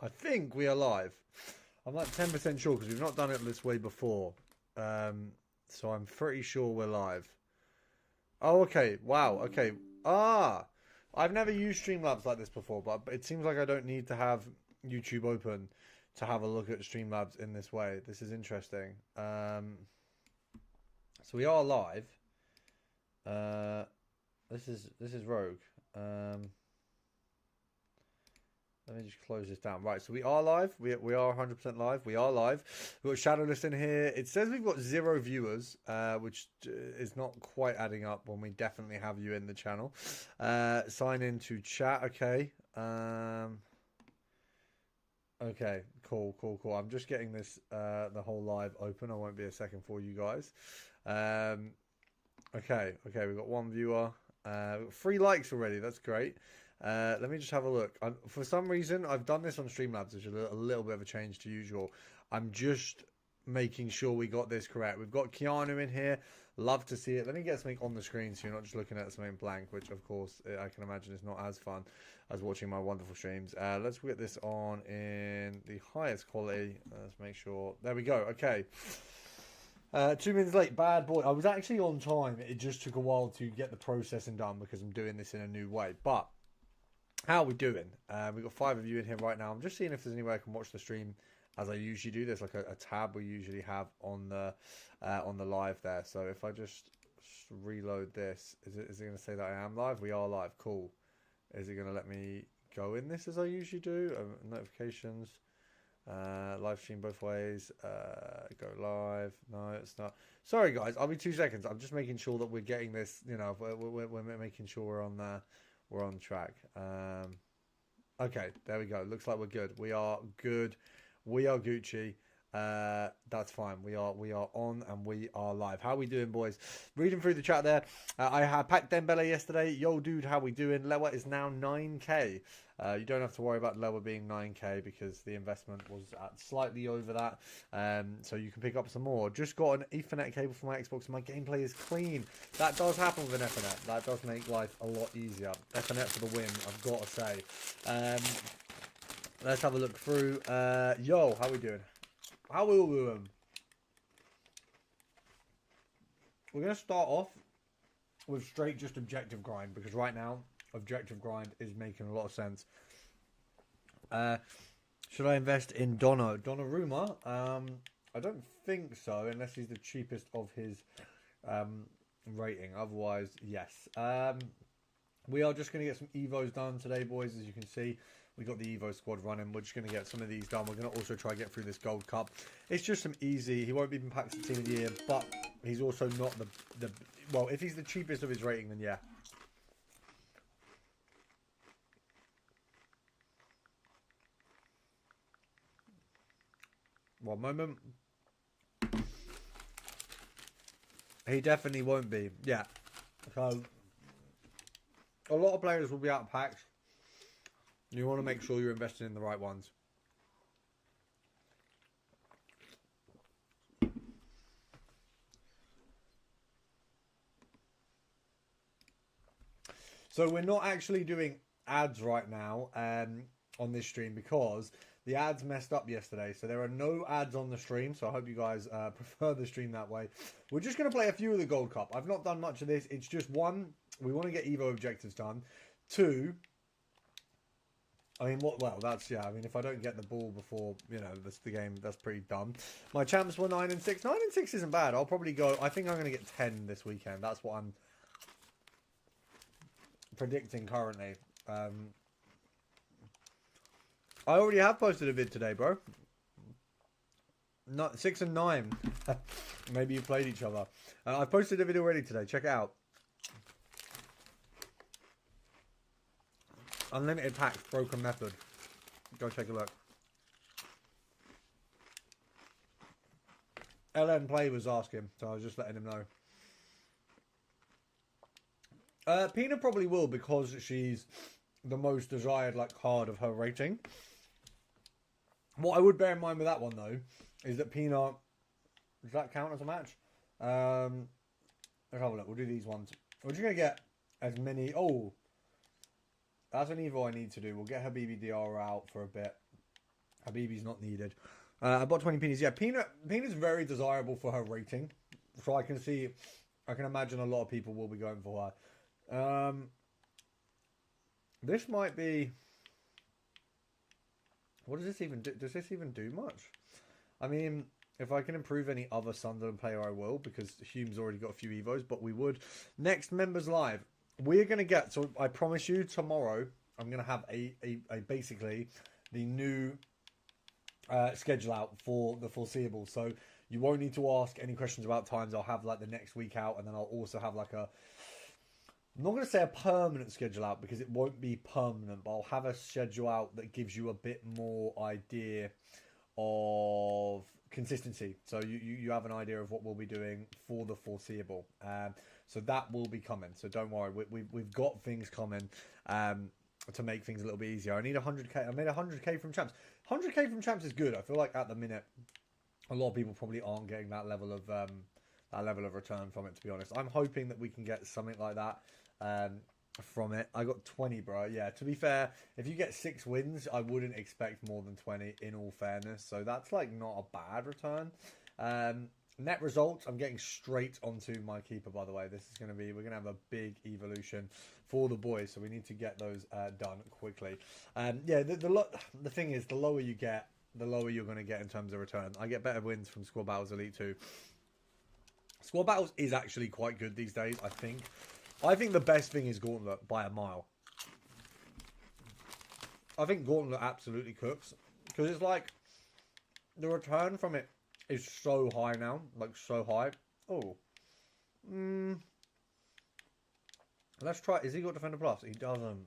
I think we are live. I'm like 10% sure because we've not done it this way before. So I'm pretty sure we're live. Oh, okay. Wow. Okay. I've never used Streamlabs like this before, but it seems like I don't need to have YouTube open to have a look at Streamlabs in this way. This is interesting. So we are live. This is Rogue. Let me just close this down. Right, so we are live. We are 100% live. We are live. We've got Shadowless in here. It says we've got 0 viewers, which is not quite adding up when we definitely have you in the channel. Sign in to chat. Okay. Okay, cool. I'm just getting this, the whole live open. I won't be a second for you guys. Okay, we've got 1 viewer. We've got 3 likes already. That's great. Let me just have a look. For some reason, I've done this on Streamlabs, which is a little bit of a change to usual. I'm just making sure we got this correct. We've got Keanu in here. Love to see it. Let me get something on the screen so you're not just looking at something blank, which, of course, I can imagine is not as fun as watching my wonderful streams. Let's get this on in the highest quality. Let's make sure. There we go. Okay. 2 minutes late, bad boy. I was actually on time. It just took a while to get the processing done because I'm doing this in a new way. But how are we doing? We've got 5 of you in here right now. I'm just seeing if there's any way I can watch the stream as I usually do. There's like a tab we usually have on the live there. So if I just reload this, is it going to say that I am live? We are live. Cool. Is it going to let me go in this as I usually do? Notifications. Live stream both ways. Go live. No, it's not. Sorry guys, I'll be 2 seconds. I'm just making sure that we're getting this. You know, we're making sure we're on there. We're on track. Okay, there we go. Looks like we're good. We are good. We are Gucci. That's fine. We are on and we are live. How we doing, boys? Reading through the chat there. I had packed Dembele yesterday. Yo, dude, how we doing? Lewa is now 9k. You don't have to worry about Lewa being 9k because the investment was at slightly over that. So you can pick up some more. Just got an Ethernet cable for my Xbox and my gameplay is clean. That does happen with an Ethernet. That does make life a lot easier. Ethernet for the win, I've got to say. Let's have a look through. Yo, how we doing? How will we doing? We're going to start off with straight just objective grind because right now objective grind is making a lot of sense. Should I invest in Donnarumma? I don't think so unless he's the cheapest of his rating. Otherwise, yes. We are just going to get some Evos done today, boys, as you can see. We got the Evo squad running. We're just going to get some of these done. We're going to also try to get through this Gold Cup. It's just some easy. He won't be in packs of Team of the Year, but he's also not the well, if he's the cheapest of his rating, then yeah. One moment. He definitely won't be. Yeah. So a lot of players will be out of packs. You want to make sure you're investing in the right ones. So we're not actually doing ads right now on this stream because the ads messed up yesterday. So there are no ads on the stream. So I hope you guys prefer the stream that way. We're just going to play a few of the Gold Cup. I've not done much of this. It's just 1, we want to get Evo objectives done. 2, I mean, well, that's, yeah, I mean, if I don't get the ball before, you know, that's the game, that's pretty dumb. My champs were 9 and 6. 9 and 6 isn't bad. I'll probably go, I think I'm going to get 10 this weekend. That's what I'm predicting currently. I already have posted a vid today, bro. Not 6 and 9. Maybe you played each other. I posted a video already today. Check it out. Unlimited packs, broken method. Go take a look. LN Play was asking, so I was just letting him know. Pina probably will because she's the most desired like card of her rating. What I would bear in mind with that one though is that Pina, does that count as a match? Let's have a look. We'll do these ones. We're just gonna get as many. Oh. That's an Evo I need to do. We'll get her BBDR out for a bit. Habibi's not needed. I bought 20 peanuts. Yeah, Peanut's very desirable for her rating. So I can imagine a lot of people will be going for her. This might be... What does this even do? Does this even do much? I mean, if I can improve any other Sunderland player, I will, because Hume's already got a few Evos, but we would. Next Members Live, we're going to get... So I promise you, tomorrow, I'm going to have a basically the new... schedule out for the foreseeable, so you won't need to ask any questions about times. I'll have like the next week out, and then I'll also have like I'm not going to say a permanent schedule out because it won't be permanent, but I'll have a schedule out that gives you a bit more idea of consistency, so you have an idea of what we'll be doing for the foreseeable. So that will be coming, so don't worry, we've got things coming to make things a little bit easier. I need 100k. I made 100k from champs. 100k from champs is good. I feel like at the minute, a lot of people probably aren't getting that level of return from it. To be honest, I'm hoping that we can get something like that from it. I got 20, bro. Yeah. To be fair, if you get 6 wins, I wouldn't expect more than 20. In all fairness, so that's like not a bad return. Net results, I'm getting straight onto my keeper, by the way. This is going to be, we're going to have a big evolution for the boys, so we need to get those done quickly. Yeah, the thing is, the lower you get, the lower you're going to get in terms of return. I get better wins from Squad Battles Elite 2. Squad Battles is actually quite good these days, I think. I think the best thing is Gauntlet by a mile. I think Gauntlet absolutely cooks, because it's like, the return from it is so high now, like so high. Oh, let's try. Is he got Defender Plus? He doesn't.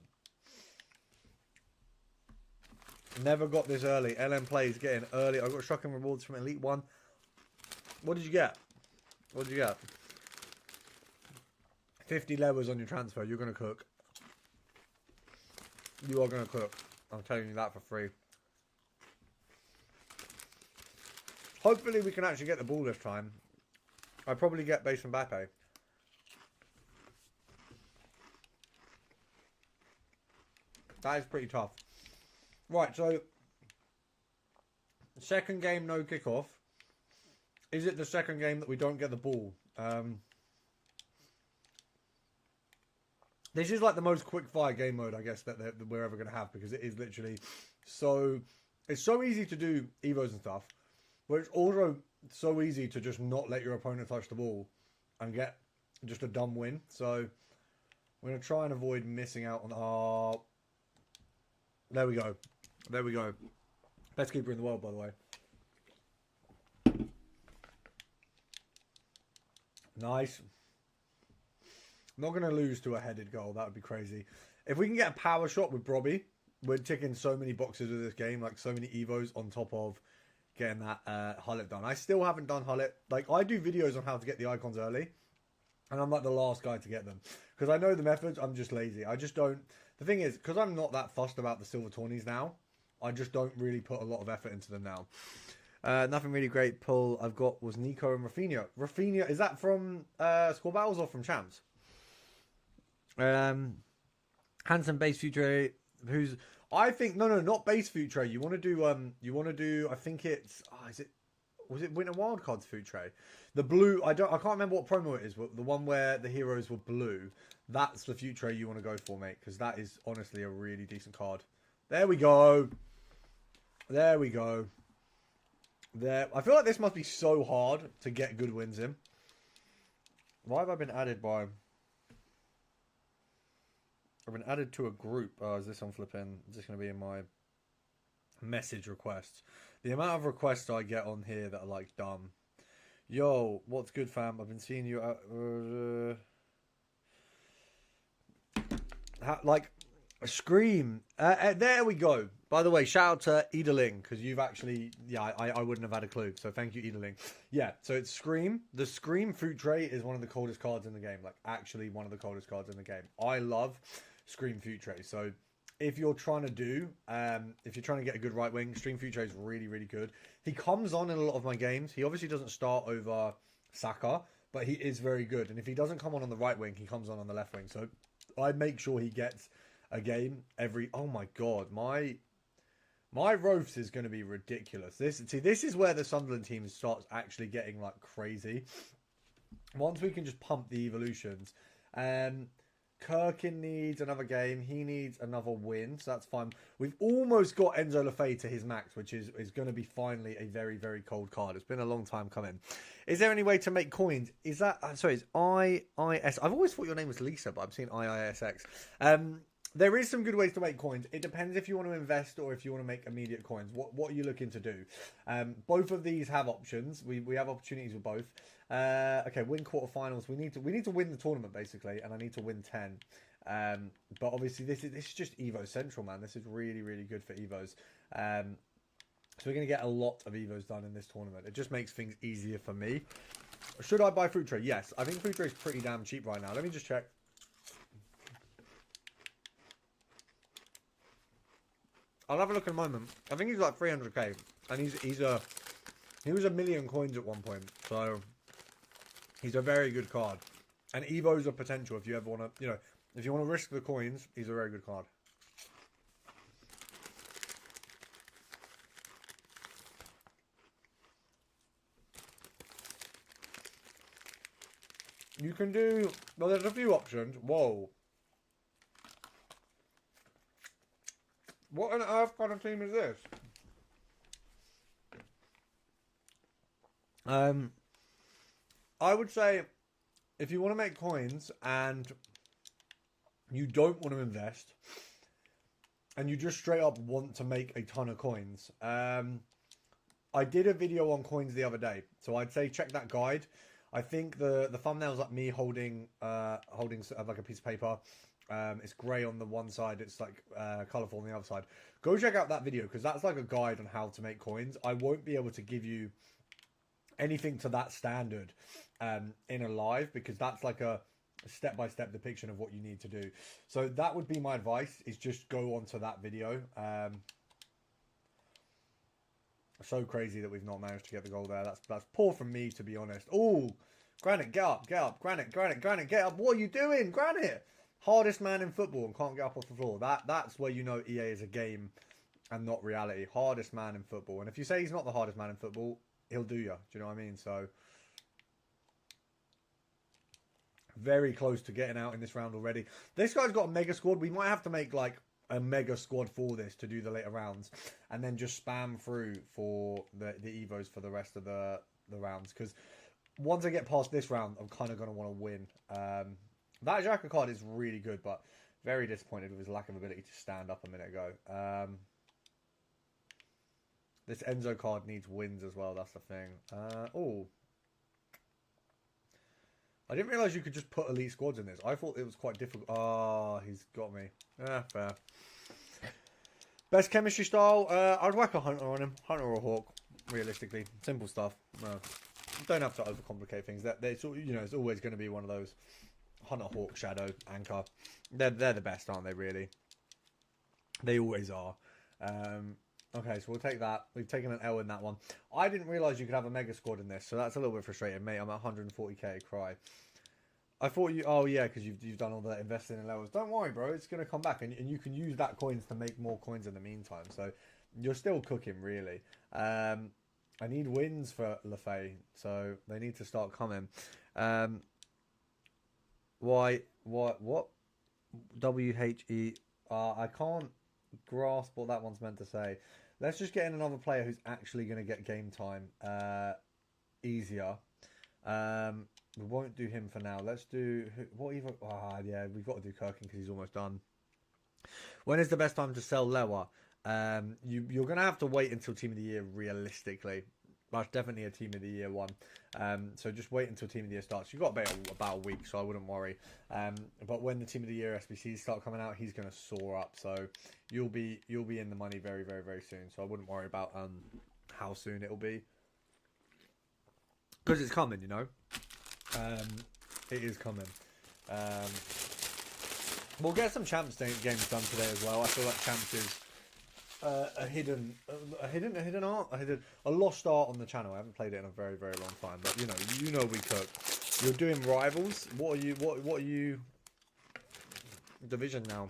Never got this early. LM plays getting early. I got shocking rewards from Elite 1. What did you get? What did you get? 50 levers on your transfer. You're gonna cook. You are gonna cook. I'm telling you that for free. Hopefully we can actually get the ball this time. I probably get base from Mbappe. That is pretty tough. Right, so second game no kickoff. Is it the second game that we don't get the ball? This is like the most quick fire game mode, I guess, that we're ever going to have, because it is literally so... It's so easy to do Evos and stuff. But it's also so easy to just not let your opponent touch the ball and get just a dumb win. So we're going to try and avoid missing out on our... There we go. There we go. Best keeper in the world, by the way. Nice. Not going to lose to a headed goal. That would be crazy. If we can get a power shot with Brobby, we're ticking so many boxes with this game. Like so many Evos on top of... getting that Hullet done. I still haven't done Hullet. Like, I do videos on how to get the icons early, and I'm like the last guy to get them. Because I know the methods, I'm just lazy. I just don't... The thing is, because I'm not that fussed about the silver tourneys now, I just don't really put a lot of effort into them now. Nothing really great pull I've got was Nico and Rafinha. Rafinha, is that from Squad Battles or from Champs? Handsome Base Future, who's... I think no, not base food tray. You want to do. I think it's. Was it Winter Wildcards food tray? The blue. I can't remember what promo it is, but the one where the heroes were blue. That's the food tray you want to go for, mate, because that is honestly a really decent card. There we go. There we go. There. I feel like this must be so hard to get good wins in. Why have I been added by? I've been added to a group. Oh, is this on flipping? Is this going to be in my message requests? The amount of requests I get on here that are like dumb. Yo, what's good, fam? I've been seeing you. Like, Scream. There we go. By the way, shout out to Edeling, because you've actually... Yeah, I wouldn't have had a clue. So thank you, Edeling. Yeah, so it's Scream. The Scream fruit tray is one of the coldest cards in the game. Like, actually one of the coldest cards in the game. I love Scream fruit tray. So if you're trying to do... if you're trying to get a good right wing, Scream fruit tray is really, really good. He comes on in a lot of my games. He obviously doesn't start over Saka, but he is very good. And if he doesn't come on the right wing, he comes on the left wing. So I make sure he gets... a game every... Oh my god, my My Roths is going to be ridiculous. This is where the Sunderland team starts actually getting like crazy. Once we can just pump the evolutions. Kirkin needs another game. He needs another win, so that's fine. We've almost got Enzo Lefebvre to his max, which is going to be finally a very, very cold card. It's been a long time coming. Is there any way to make coins? Is that... sorry, it's IIS. I've always thought your name was Lisa, but I've seen IISX. There is some good ways to make coins. It depends if you want to invest or if you want to make immediate coins. What are you looking to do? Both of these have options. We have opportunities with both. Okay, win quarterfinals. We need to win the tournament basically, and I need to win 10. But obviously this is just Evo Central, man. This is really, really good for Evos. So we're going to get a lot of Evos done in this tournament. It just makes things easier for me. Should I buy Fruit Tray? Yes, I think Fruit Tray is pretty damn cheap right now. Let me just check. I'll have a look in a moment. I think he's like 300k, and he was a million coins at one point, so he's a very good card. And Evo's a potential if you ever want to, you know, if you want to risk the coins, he's a very good card. You can do, well, there's a few options. Whoa. What on earth kind of team is this? I would say if you want to make coins and you don't want to invest and you just straight up want to make a ton of coins, I did a video on coins the other day, so I'd say check that guide. I think the thumbnail's like me holding like a piece of paper. It's grey on the one side, it's like colourful on the other side. Go check out that video because that's like a guide on how to make coins. I won't be able to give you anything to that standard in a live because that's like a step-by-step depiction of what you need to do. So that would be my advice, is just go onto that video. So crazy that we've not managed to get the goal there. That's poor from me, to be honest. Oh, Granite, get up. Granite, get up. What are you doing, Granite? Hardest man in football and can't get up off the floor. That's where you know EA is a game and not reality. Hardest man in football. And if you say he's not the hardest man in football, he'll do you. Do you know what I mean? So very close to getting out in this round already. This guy's got a mega squad. We might have to make like a mega squad for this to do the later rounds and then just spam through for the Evos for the rest of the rounds. Because once I get past this round, I'm kind of going to want to win. That Xhaka card is really good, but very disappointed with his lack of ability to stand up a minute ago. This Enzo card needs wins as well, that's the thing. Oh. I didn't realise you could just put elite squads in this. I thought it was quite difficult. Oh, he's got me. Yeah, fair. Best chemistry style? I'd whack a Hunter on him. Hunter or Hawk, realistically. Simple stuff. No. You don't have to overcomplicate things. It's always going to be one of those. Hunter, Hawk, Shadow, Anchor. They're the best, aren't they, really? They always are. Okay, so we'll take that. We've taken an L in that one. I didn't realise you could have a mega squad in this, so that's a little bit frustrating, mate. I'm at 140k, cry. I thought you... Oh, yeah, because you've done all that investing in levels. Don't worry, bro. It's going to come back, and you can use that coins to make more coins in the meantime. So you're still cooking, really. I need wins for Lefebvre, so they need to start coming. What? WHE. I can't grasp what that one's meant to say. Let's just get in another player who's actually going to get game time easier. We won't do him for now. Let's do... yeah, we've got to do Kirkin because he's almost done. When is the best time to sell Lewa? You're going to have to wait until Team of the Year, realistically. That's definitely a Team of the Year one. So just wait until Team of the Year starts. You've got about a week, so I wouldn't worry. But when the Team of the Year SBCs start coming out, he's going to soar up. So you'll be in the money very, very, very soon. So I wouldn't worry about how soon it'll be. Because it's coming, you know. It is coming. We'll get some Champs games done today as well. I feel like Champs is a lost art on the channel. I haven't played it in a very, very long time, but you know we cook. You're doing rivals. What are you division now?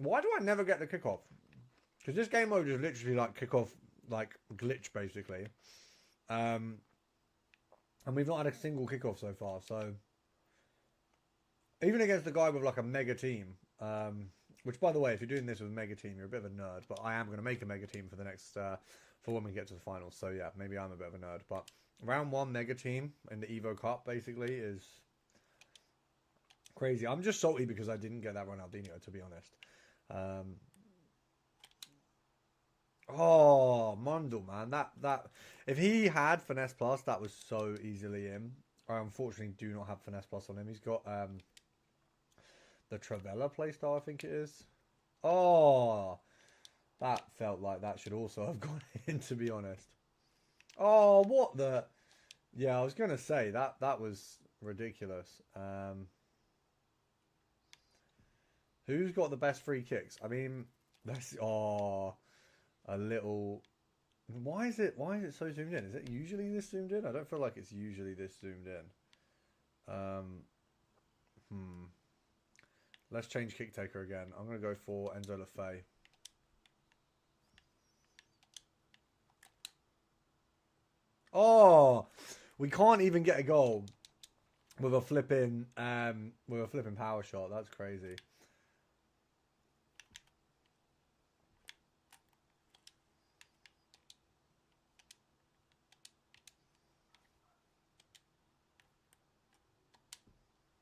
Why do I never get the kickoff? Because this game mode is literally like kickoff, like glitch basically. And we've not had a single kickoff so far. So even against the guy with like a mega team, which by the way, if you're doing this with a mega team, you're a bit of a nerd. But I am going to make a mega team for the next for when we get to the finals. So yeah, maybe I'm a bit of a nerd. But round 1 mega team in the Evo Cup basically is crazy. I'm just salty because I didn't get that Ronaldinho, to be honest. Oh, Mundle, man. That if he had Finesse Plus, that was so easily in. I unfortunately do not have Finesse Plus on him. He's got the Travella playstyle, I think it is. Oh, that felt like that should also have gone in, to be honest. Oh, what the... Yeah, I was going to say, that was ridiculous. Who's got the best free kicks? I mean, that's... Oh, a little... Why is it so zoomed in? Is it usually this zoomed in? I don't feel like it's usually this zoomed in. Let's change kick taker again. I'm going to go for Enzo Lefebvre. Oh, we can't even get a goal with a flipping power shot. That's crazy.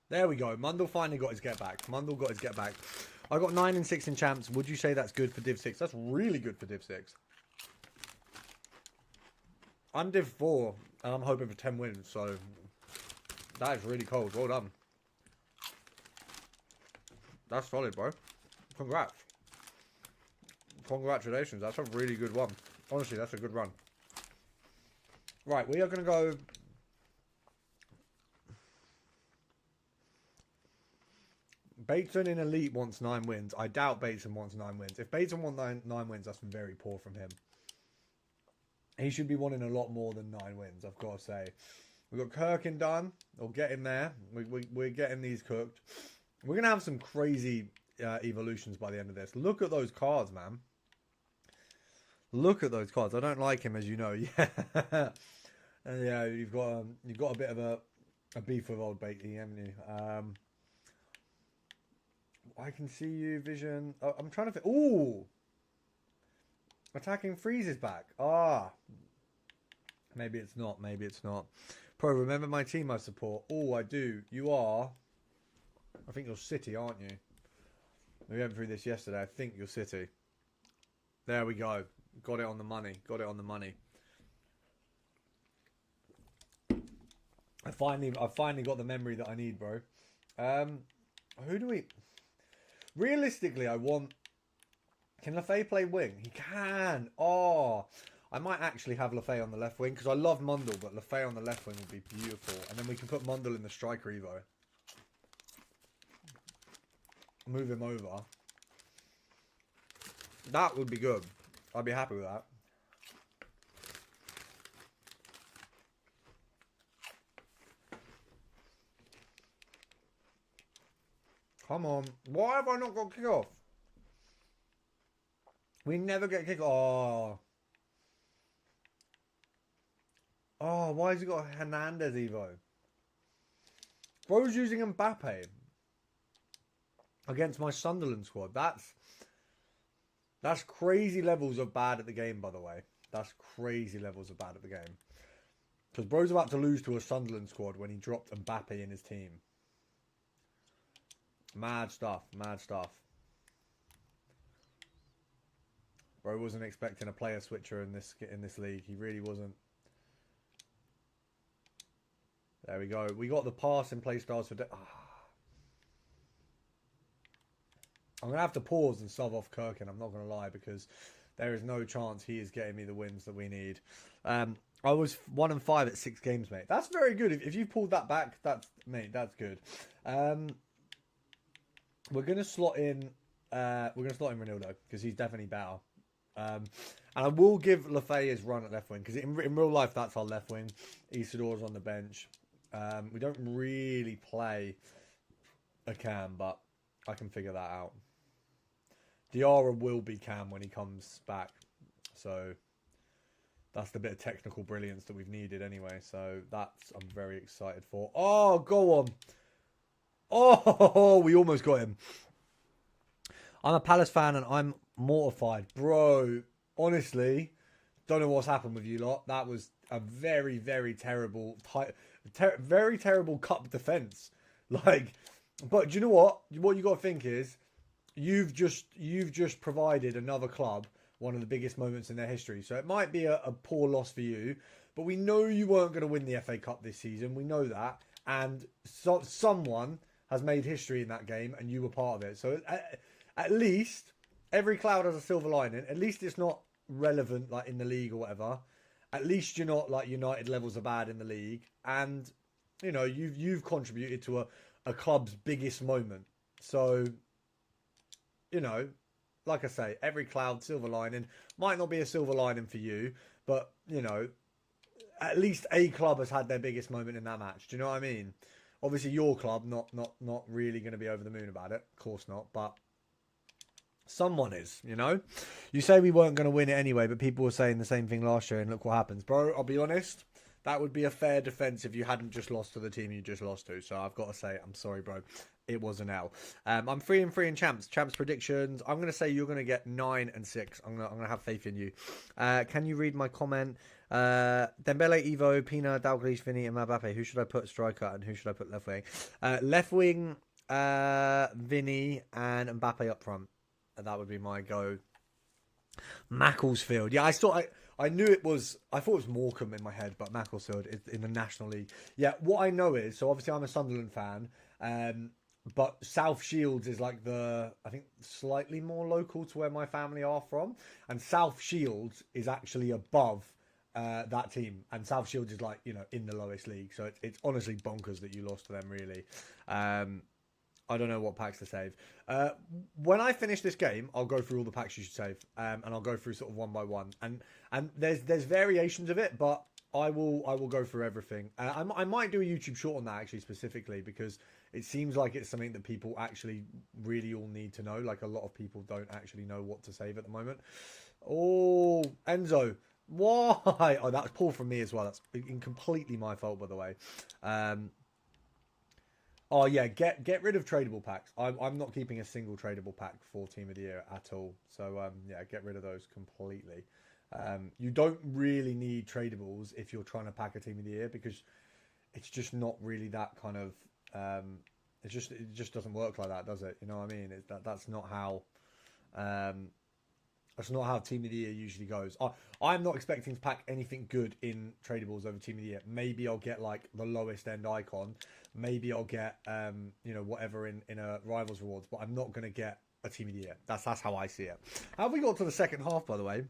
There we go. Mundle finally got his get back. Mundle got his get back. I got 9 and 6 in champs. Would you say that's good for Div 6? That's really good for Div 6. I'm Div 4 and I'm hoping for 10 wins, so that is really cold. Well done. That's solid, bro. Congrats. Congratulations. That's a really good one. Honestly, that's a good run. Right, we are going to go... Bateson in Elite wants 9 wins. I doubt Bateson wants 9 wins. If Bateson wants 9 wins, that's very poor from him. He should be wanting a lot more than 9 wins, I've got to say. We've got Kirkin done. We'll get him there. We're getting these cooked. We're going to have some crazy evolutions by the end of this. Look at those cards, man. Look at those cards. I don't like him, as you know. Yeah. Yeah, you've got a bit of a beef with old Batey, haven't you? I can see you, Vision. Oh, I'm trying to fit. Ooh! Attacking Freeze is back. Ah. Maybe it's not. Maybe it's not. Pro, remember my team I support? Oh, I do. You are... I think you're City, aren't you? We went through this yesterday. I think you're City. There we go. Got it on the money. Got it on the money. I finally got the memory that I need, bro. Who do we... Realistically, I want... Can Lefebvre play wing? He can. Oh, I might actually have Lefebvre on the left wing because I love Mundle, but Lefebvre on the left wing would be beautiful. And then we can put Mundle in the striker Evo. Move him over. That would be good. I'd be happy with that. Come on. Why have I not got kickoff? We never get kickoff. Oh. Oh, why has he got Hernandez Evo? Bro's using Mbappe against my Sunderland squad. That's crazy levels of bad at the game, by the way. That's crazy levels of bad at the game. Because Bro's about to lose to a Sunderland squad when he dropped Mbappe in his team. Mad stuff, mad stuff. Bro wasn't expecting a player switcher in this league. He really wasn't. There we go. We got the pass and play styles for... I'm going to have to pause and sub off Kirkin, I'm not going to lie, because there is no chance he is getting me the wins that we need. I was 1 and 5 at 6 games, mate. That's very good. If you've pulled that back, that's good. We're going to slot in Ronaldo because he's definitely better. And I will give Lefebvre his run at left wing because in real life that's our left wing. Isidor's on the bench. We don't really play a cam, but I can figure that out. Diarra will be Cam when he comes back. So that's the bit of technical brilliance that we've needed anyway. So that's I'm very excited for. Oh, go on. Oh, we almost got him. I'm a Palace fan and I'm mortified. Bro, honestly, don't know what's happened with you lot. That was a very, very terrible, very terrible cup defense. Like, but do you know what? What you got to think is, you've just provided another club one of the biggest moments in their history. So it might be a poor loss for you, but we know you weren't going to win the FA Cup this season. We know that, and someone has made history in that game, and you were part of it. So at least every cloud has a silver lining. At least it's not relevant like in the league or whatever. At least you're not like United levels are bad in the league, and you know you've contributed to a club's biggest moment. So you know, like I say, every cloud silver lining. Might not be a silver lining for you, but you know, at least a club has had their biggest moment in that match. Do you know what I mean? Obviously, your club not really going to be over the moon about it. Of course not, but someone is, you know? You say we weren't going to win it anyway, but people were saying the same thing last year, and look what happens. Bro, I'll be honest, that would be a fair defence if you hadn't just lost to the team you just lost to. So I've got to say, I'm sorry, bro. It was an L. I'm 3-3 in champs. Champs predictions. I'm going to say you're going to get 9 and 6. I'm going to have faith in you. Can you read my comment? Dembele, Evo, Pina, Dalglish, Vinny, and Mbappe. Who should I put striker and who should I put left wing? Left wing, Vinny, and Mbappe up front. That would be my go. Macclesfield. Yeah, I knew it was. I thought it was Morecambe in my head, but Macclesfield is in the National League. Yeah, what I know is, so obviously I'm a Sunderland fan, but South Shields is like I think slightly more local to where my family are from, and South Shields is actually above that team, and South Shields is like, you know, in the lowest league. So it's honestly bonkers that you lost to them, really. I don't know what packs to save. When I finish this game, I'll go through all the packs you should save, and I'll go through sort of one by one. And there's variations of it, but I will go through everything. I might do a YouTube short on that actually specifically, because it seems like it's something that people actually really all need to know. Like a lot of people don't actually know what to save at the moment. Oh, Enzo, why? Oh, that's poor from me as well. That's completely my fault, by the way. Oh yeah, get rid of tradable packs. I'm not keeping a single tradable pack for Team of the Year at all. So yeah, get rid of those completely. You don't really need tradables if you're trying to pack a Team of the Year, because it's just not really that kind of. It just doesn't work like that, does it? You know what I mean? That's not how. That's not how Team of the Year usually goes. I'm not expecting to pack anything good in tradables over Team of the Year. Maybe I'll get like the lowest end icon. Maybe I'll get you know, whatever in a Rivals Rewards. But I'm not going to get a Team of the Year. That's how I see it. How have we got to the second half, by the way?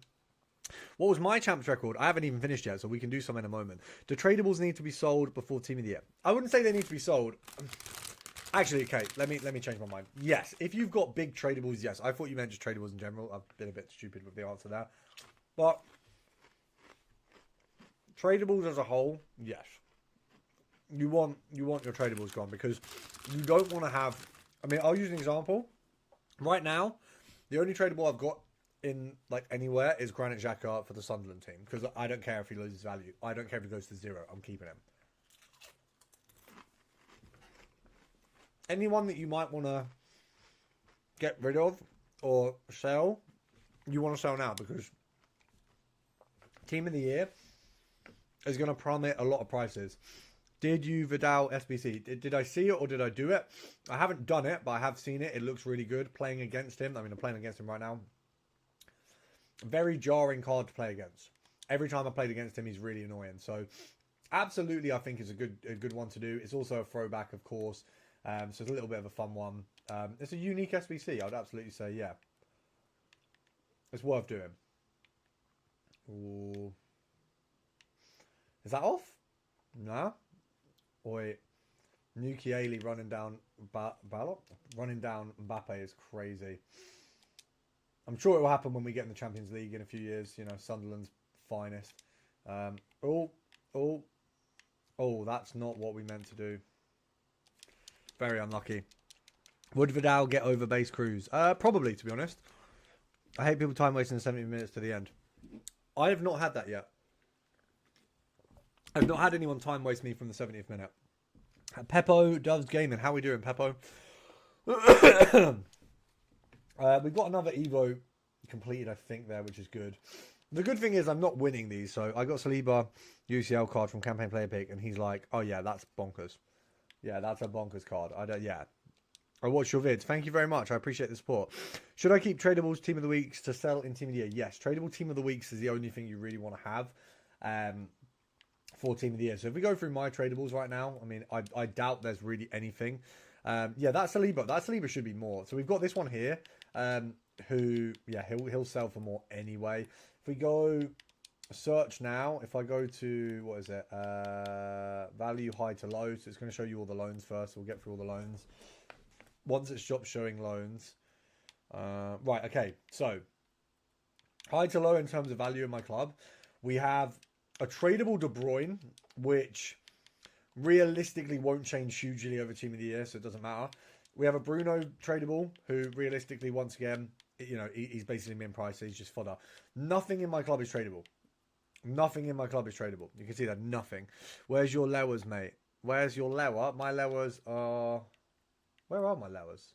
What was my champs record? I haven't even finished yet, so we can do some in a moment. Do tradables need to be sold before Team of the Year? I wouldn't say they need to be sold. Actually, okay, let me change my mind. Yes, if you've got big tradables, yes. I thought you meant just tradables in general. I've been a bit stupid with the answer there. But tradables as a whole, yes. You want your tradables gone, because you don't want to have. I mean, I'll use an example. Right now, the only tradable I've got in like anywhere is Granit Xhaka for the Sunderland team, because I don't care if he loses value. I don't care if he goes to 0. I'm keeping him. Anyone that you might want to get rid of or sell, you want to sell now, because Team of the Year is going to plummet a lot of prices. Did you Vidal SBC? Did I see it or did I do it? I haven't done it, but I have seen it. It looks really good playing against him. I mean, I'm playing against him right now. Very jarring card to play against. Every time I played against him, he's really annoying. So, absolutely, I think it's a good one to do. It's also a throwback, of course. So it's a little bit of a fun one. It's a unique SBC. I'd absolutely say, yeah. It's worth doing. Ooh. Is that off? No. Wait. Nukieli running down running down Mbappe is crazy. I'm sure it will happen when we get in the Champions League in a few years. You know, Sunderland's finest. Oh, that's not what we meant to do. Very unlucky. Would Vidal get over base Cruz? Probably, to be honest. I hate people time wasting 70 minutes to the end. I have not had that yet. I've not had anyone time waste me from the 70th minute. Peppo, Doves Gaming. How are we doing, Peppo? We've got another Evo completed, I think, there, which is good. The good thing is I'm not winning these. So I got Saliba UCL card from Campaign Player Pick, and he's like, oh, yeah, that's bonkers. Yeah, that's a bonkers card. I watched your vids. Thank you very much. I appreciate the support. Should I keep Tradables Team of the Weeks to sell in Team of the Year? Yes, Tradable Team of the Weeks is the only thing you really want to have for Team of the Year. So if we go through my Tradables right now, I mean, I doubt there's really anything. Yeah, that Saliba should be more. So we've got this one here, who, yeah, he'll sell for more anyway. If we go search now, if I go to, what is it, value high to low, so it's going to show you all the loans first. We'll get through all the loans. Once it stops showing loans. Right, okay. So, high to low in terms of value in my club. We have a tradable De Bruyne, which realistically won't change hugely over Team of the Year, so it doesn't matter. We have a Bruno tradable, who realistically, once again, you know, he's basically min price, so he's just fodder. Nothing in my club is tradable. Nothing in my club is tradable. You can see that, nothing. Where's your lowers, mate? Where's your lower? My lowers are... Where are my lowers?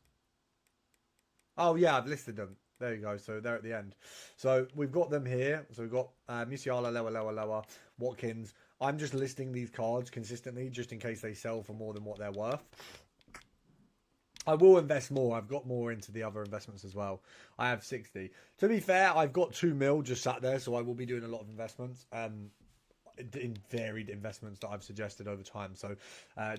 Oh, yeah, I've listed them. There you go. So they're at the end. So we've got them here. So we've got Musiala, lower. Watkins. I'm just listing these cards consistently just in case they sell for more than what they're worth. I will invest more. I've got more into the other investments as well. I have 60. To be fair, I've got 2 mil just sat there. So I will be doing a lot of investments. In varied investments that I've suggested over time. So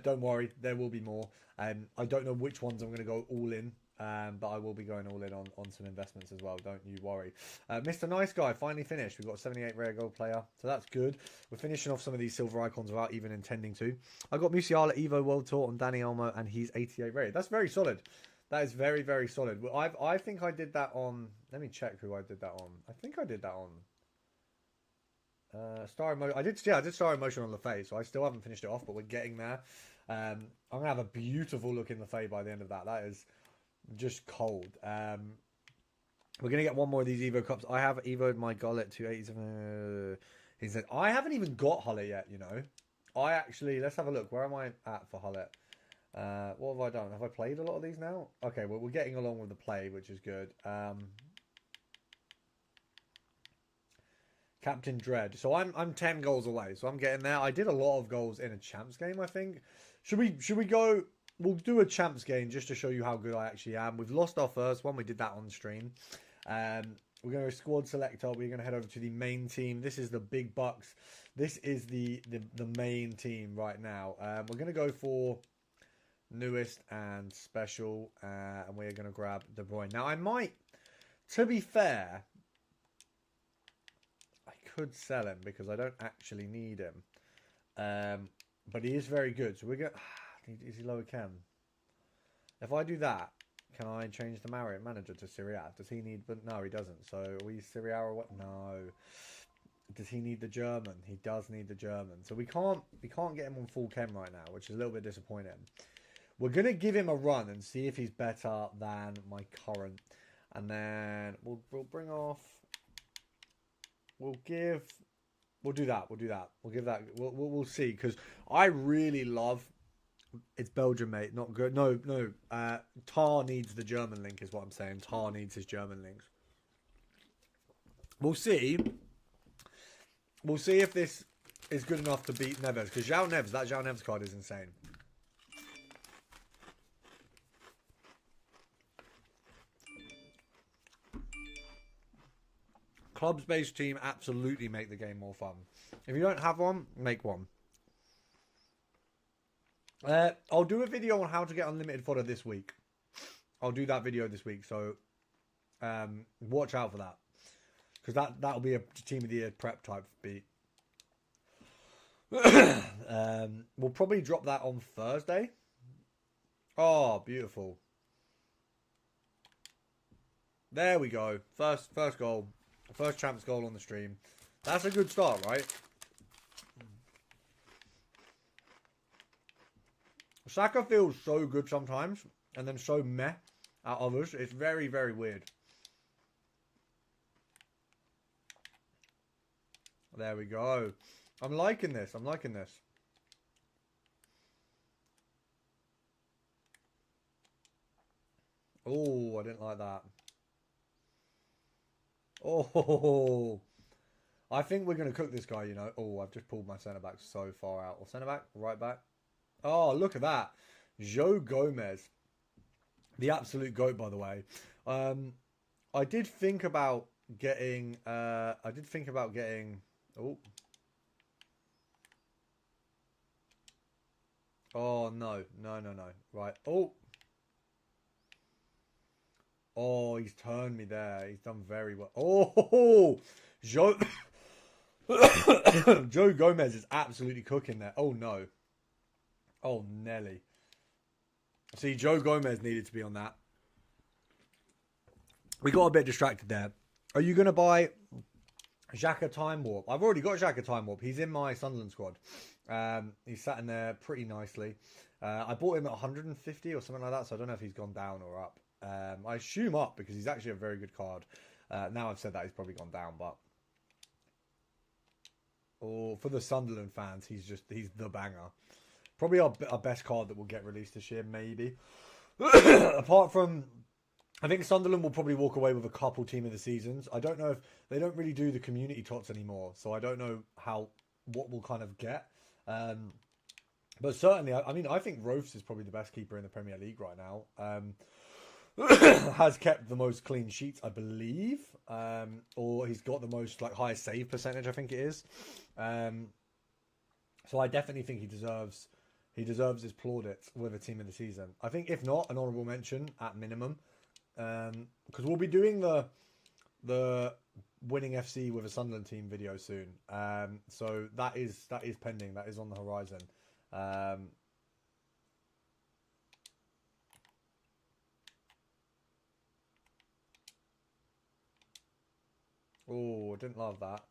don't worry, there will be more. I don't know which ones I'm going to go all in, but I will be going all in on some investments as well. Don't you worry. Mr. Nice Guy finally finished. We've got 78 rare gold player, so that's good. We're finishing off some of these silver icons without even intending to. I got Musiala Evo World Tour on Danny Olmo, and he's 88 rare. That's very solid. That is very, very solid. I think I did that on... Let me check who I did that on. I think I did that on... Star Emotion. I did Star Emotion on Lefay, so I still haven't finished it off, but we're getting there. I'm gonna have a beautiful look in Lefay by the end of that. That is just cold. We're gonna get one more of these Evo Cups. I have Evo'd my Gullet to 87. He said I haven't even got Hullet yet. You know, I actually, let's have a look. Where am I at for Hullet? What have I done? Have I played a lot of these now? Okay, well we're getting along with the play, which is good. Captain Dread. So I'm 10 goals away. So I'm getting there. I did a lot of goals in a champs game, I think. Should we go? We'll do a champs game just to show you how good I actually am. We've lost our first one. We did that on stream. We're going to squad selector. We're going to head over to the main team. This is the big bucks. This is the main team right now. We're going to go for newest and special. And we're going to grab De Bruyne. Now, I might, to be fair... could sell him because I don't actually need him, but he is very good. So we're going. Is he lower chem? If I do that, can I change the Marriott manager to Syria? Does he need? But no, he doesn't. So are we Syria or what? No. Does he need the German? He does need the German. So we can't get him on full chem right now, which is a little bit disappointing. We're gonna give him a run and see if he's better than my current, and then we'll bring off. We'll do that. We'll see, because I really love... It's Belgium, mate. Not good. No. Tar needs the German link, is what I'm saying. Tar needs his German links. We'll see. We'll see if this is good enough to beat Neves, because that João Neves card is insane. Clubs-based team absolutely make the game more fun. If you don't have one, make one. I'll do a video on how to get unlimited fodder this week. I'll do that video this week, so watch out for that. Because that'll be a Team of the Year prep type beat. We'll probably drop that on Thursday. Oh, beautiful. There we go. First goal. First champs goal on the stream. That's a good start, right? Saka feels so good sometimes, and then so meh at others. It's very, very weird. There we go. I'm liking this. I'm liking this. Oh, I didn't like that. Oh, I think we're going to cook this guy, you know. Oh, I've just pulled my centre-back so far out. Or centre-back, right back. Oh, look at that. Joe Gomez. The absolute GOAT, by the way. I did think about getting... Oh. Oh, no. No. Right. Oh. Oh, he's turned me there. He's done very well. Oh, Joe... Joe Gomez is absolutely cooking there. Oh, no. Oh, Nelly. See, Joe Gomez needed to be on that. We got a bit distracted there. Are you going to buy Xhaka Time Warp? I've already got Xhaka Time Warp. He's in my Sunderland squad. He's sat in there pretty nicely. I bought him at 150 or something like that, so I don't know if he's gone down or up. I assume up because he's actually a very good card. Now I've said that, he's probably gone down, but... Oh, for the Sunderland fans, he's the banger. Probably our best card that will get released this year, maybe. Apart from... I think Sunderland will probably walk away with a couple team of the seasons. I don't know if... They don't really do the community tots anymore, so I don't know what we'll kind of get. But certainly, I think Rofes is probably the best keeper in the Premier League right now. Has kept the most clean sheets, I believe. Or he's got the most highest save percentage, I think it is. So I definitely think he deserves his plaudits with a team of the season. I think if not, an honourable mention at minimum. Because we'll be doing the winning FC with a Sunderland team video soon. So that is pending. That is on the horizon. Oh, I didn't love that.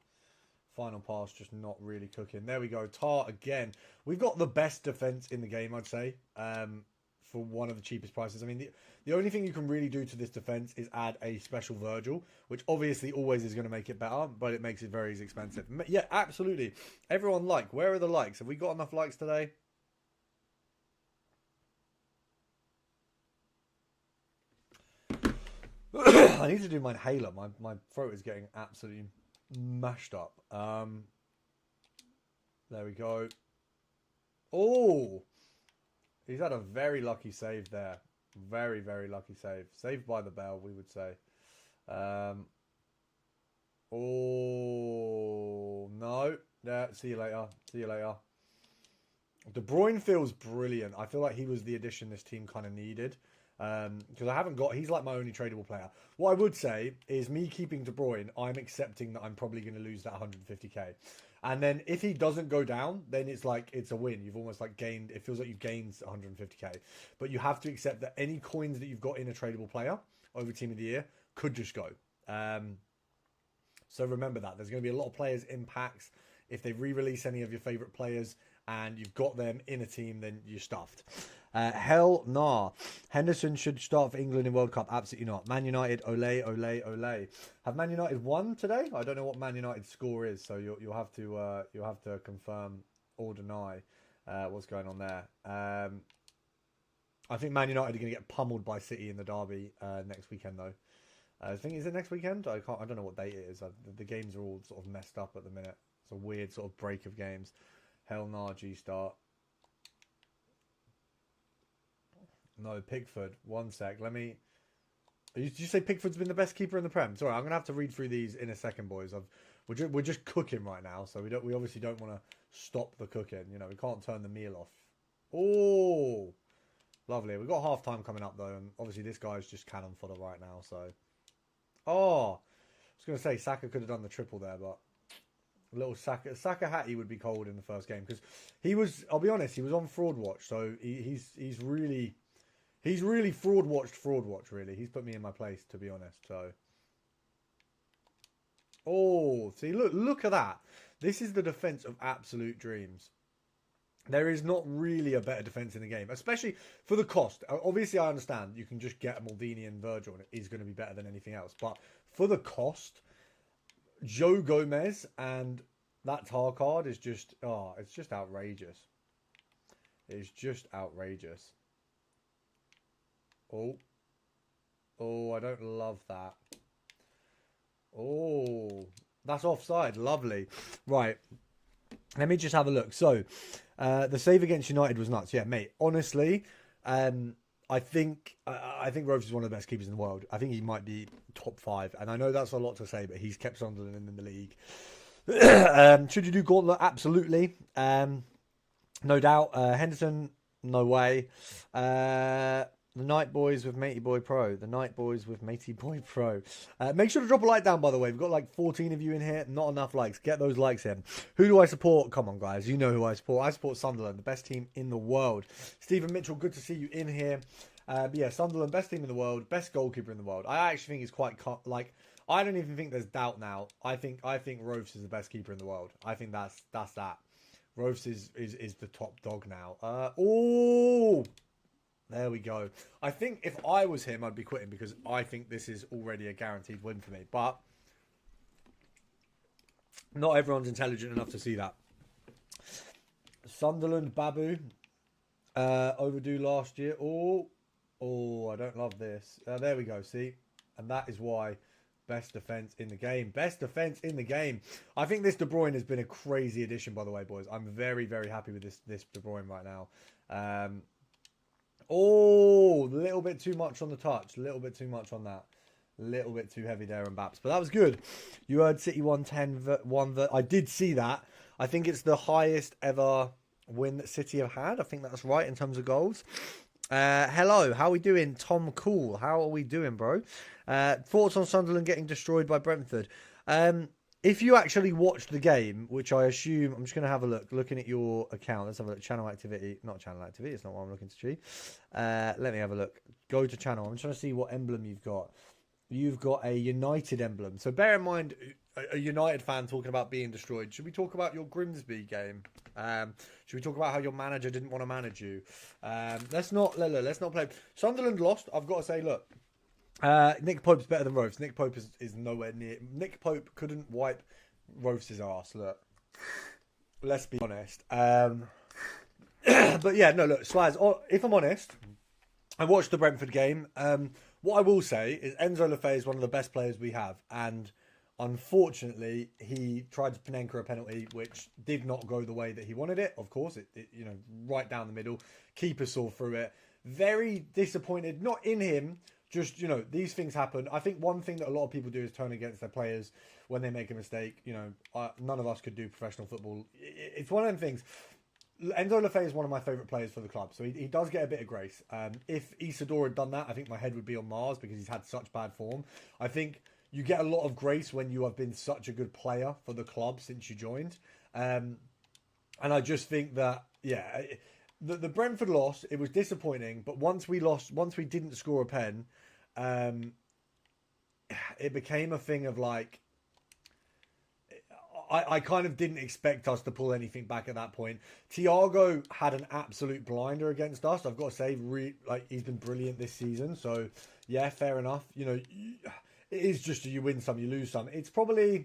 Final pass just not really cooking. There we go. Tar again. We've got the best defense in the game, I'd say, for one of the cheapest prices. I mean, the only thing you can really do to this defense is add a special Virgil, which obviously always is going to make it better, but it makes it very expensive. Yeah, absolutely. Everyone where are the likes? Have we got enough likes today? I need to do my inhaler. My throat is getting absolutely mashed up. There we go. Oh, he's had a very lucky save there. Very, very lucky save. Saved by the bell, we would say. Oh, no. Yeah, see you later. See you later. De Bruyne feels brilliant. I feel like he was the addition this team kind of needed. Because I haven't got... He's like my only tradable player. What I would say is me keeping De Bruyne, I'm accepting that I'm probably going to lose that 150k. And then if he doesn't go down, then it's a win. You've almost gained... It feels like you've gained 150k. But you have to accept that any coins that you've got in a tradable player over Team of the Year could just go. So remember that. There's going to be a lot of players in packs. If they re-release any of your favourite players and you've got them in a team, then you're stuffed. Hell nah. Henderson should start for England in World Cup. Absolutely not. Man United, ole, ole, ole. Have Man United won today? I don't know what Man United's score is, so you'll have to confirm or deny what's going on there. I think Man United are going to get pummeled by City in the derby next weekend, though. I think, is it next weekend? I don't know what date it is. The games are all sort of messed up at the minute. It's a weird sort of break of games. Hell nah, G-Start. No, Pickford. One sec. Let me... Did you say Pickford's been the best keeper in the Prem? Sorry, I'm going to have to read through these in a second, boys. We're just cooking right now, so we obviously don't want to stop the cooking. You know, we can't turn the meal off. Oh, lovely. We've got half time coming up, though, and obviously this guy's just cannon fodder right now, so... Oh, I was going to say Saka could have done the triple there, but... A little Saka Hattie would be cold in the first game, because he was, I'll be honest, he was on Fraud Watch, so he's really fraud watch, really. He's put me in my place, to be honest, so... Oh, see, look at that. This is the defense of absolute dreams. There is not really a better defense in the game, especially for the cost. Obviously, I understand you can just get a Maldini and Virgil, and it is going to be better than anything else. But for the cost, Joe Gomez and That tar card is just, oh, it's just outrageous. It's just outrageous. Oh. Oh, I don't love that. Oh, that's offside. Lovely. Right. Let me just have a look. So, the save against United was nuts. Yeah, mate. Honestly, I think Rose is one of the best keepers in the world. I think he might be top 5. And I know that's a lot to say, but he's kept Sunderland in the league. Should you do Gauntlet? Absolutely. No doubt. Henderson, no way. The Night Boys with Matey Boy Pro. The Night Boys with Matey Boy Pro. Make sure to drop a like down, by the way. We've got like 14 of you in here. Not enough likes. Get those likes in. Who do I support? Come on, guys. You know who I support. I support Sunderland, the best team in the world. Stephen Mitchell, good to see you in here. But yeah, Sunderland, best team in the world. Best goalkeeper in the world. I actually think he's quite... like, I don't even think there's doubt now. I think Rofes is the best keeper in the world. I think that's that. Rofes is the top dog now. Oh... There we go. I think if I was him, I'd be quitting because I think this is already a guaranteed win for me. But not everyone's intelligent enough to see that. Sunderland, Babu. Overdue last year. Oh, I don't love this. There we go, see? And that is why best defence in the game. Best defence in the game. I think this De Bruyne has been a crazy addition, by the way, boys. I'm very, very happy with this De Bruyne right now. Oh, a little bit too much on the touch. A little bit too much on that. A little bit too heavy there on Baps. But that was good. You heard City 110. I did see that. I think it's the highest ever win that City have had. I think that's right in terms of goals. Hello, how are we doing? Tom Cool. How are we doing, bro? Thoughts on Sunderland getting destroyed by Brentford? If you actually watched the game, which I assume, I'm just going to have a look. Looking at your account, let's have a look. Channel activity. Not channel activity. It's not what I'm looking to see. Let me have a look. Go to channel. I'm trying to see what emblem you've got. You've got a United emblem. So bear in mind, a United fan talking about being destroyed. Should we talk about your Grimsby game? Should we talk about how your manager didn't want to manage you? Let's not play. Sunderland lost. I've got to say, look. Nick Pope's better than Rofes. Nick Pope is nowhere near. Nick Pope couldn't wipe Rofes' ass. Look, let's be honest. But yeah, no, look, Slaz. If I'm honest, I watched the Brentford game. What I will say is Enzo Lefebvre is one of the best players we have, and unfortunately, he tried to Panenka a penalty, which did not go the way that he wanted it. Of course, it right down the middle. Keeper saw through it. Very disappointed. Not in him. Just, these things happen. I think one thing that a lot of people do is turn against their players when they make a mistake. None of us could do professional football. It's one of them things. Enzo Lefebvre is one of my favourite players for the club, so he does get a bit of grace. If Isidore had done that, I think my head would be on Mars because he's had such bad form. I think you get a lot of grace when you have been such a good player for the club since you joined. And I just think that, yeah, the Brentford loss, it was disappointing, but once we didn't score a pen, it became a thing of like, I kind of didn't expect us to pull anything back at that point. Thiago had an absolute blinder against us. I've got to say, he's been brilliant this season. So yeah, fair enough. It is just you win some, you lose some. It's probably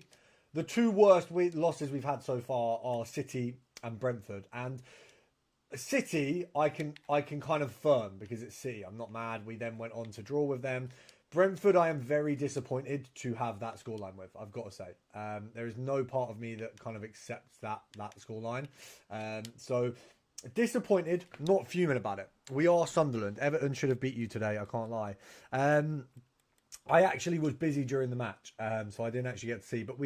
the two worst losses we've had so far are City and Brentford. And City, I can kind of firm because it's City. I'm not mad. We then went on to draw with them. Brentford, I am very disappointed to have that scoreline with, I've got to say. There is no part of me that kind of accepts that scoreline. So, disappointed, not fuming about it. We are Sunderland. Everton should have beat you today, I can't lie. I actually was busy during the match, so I didn't actually get to see. But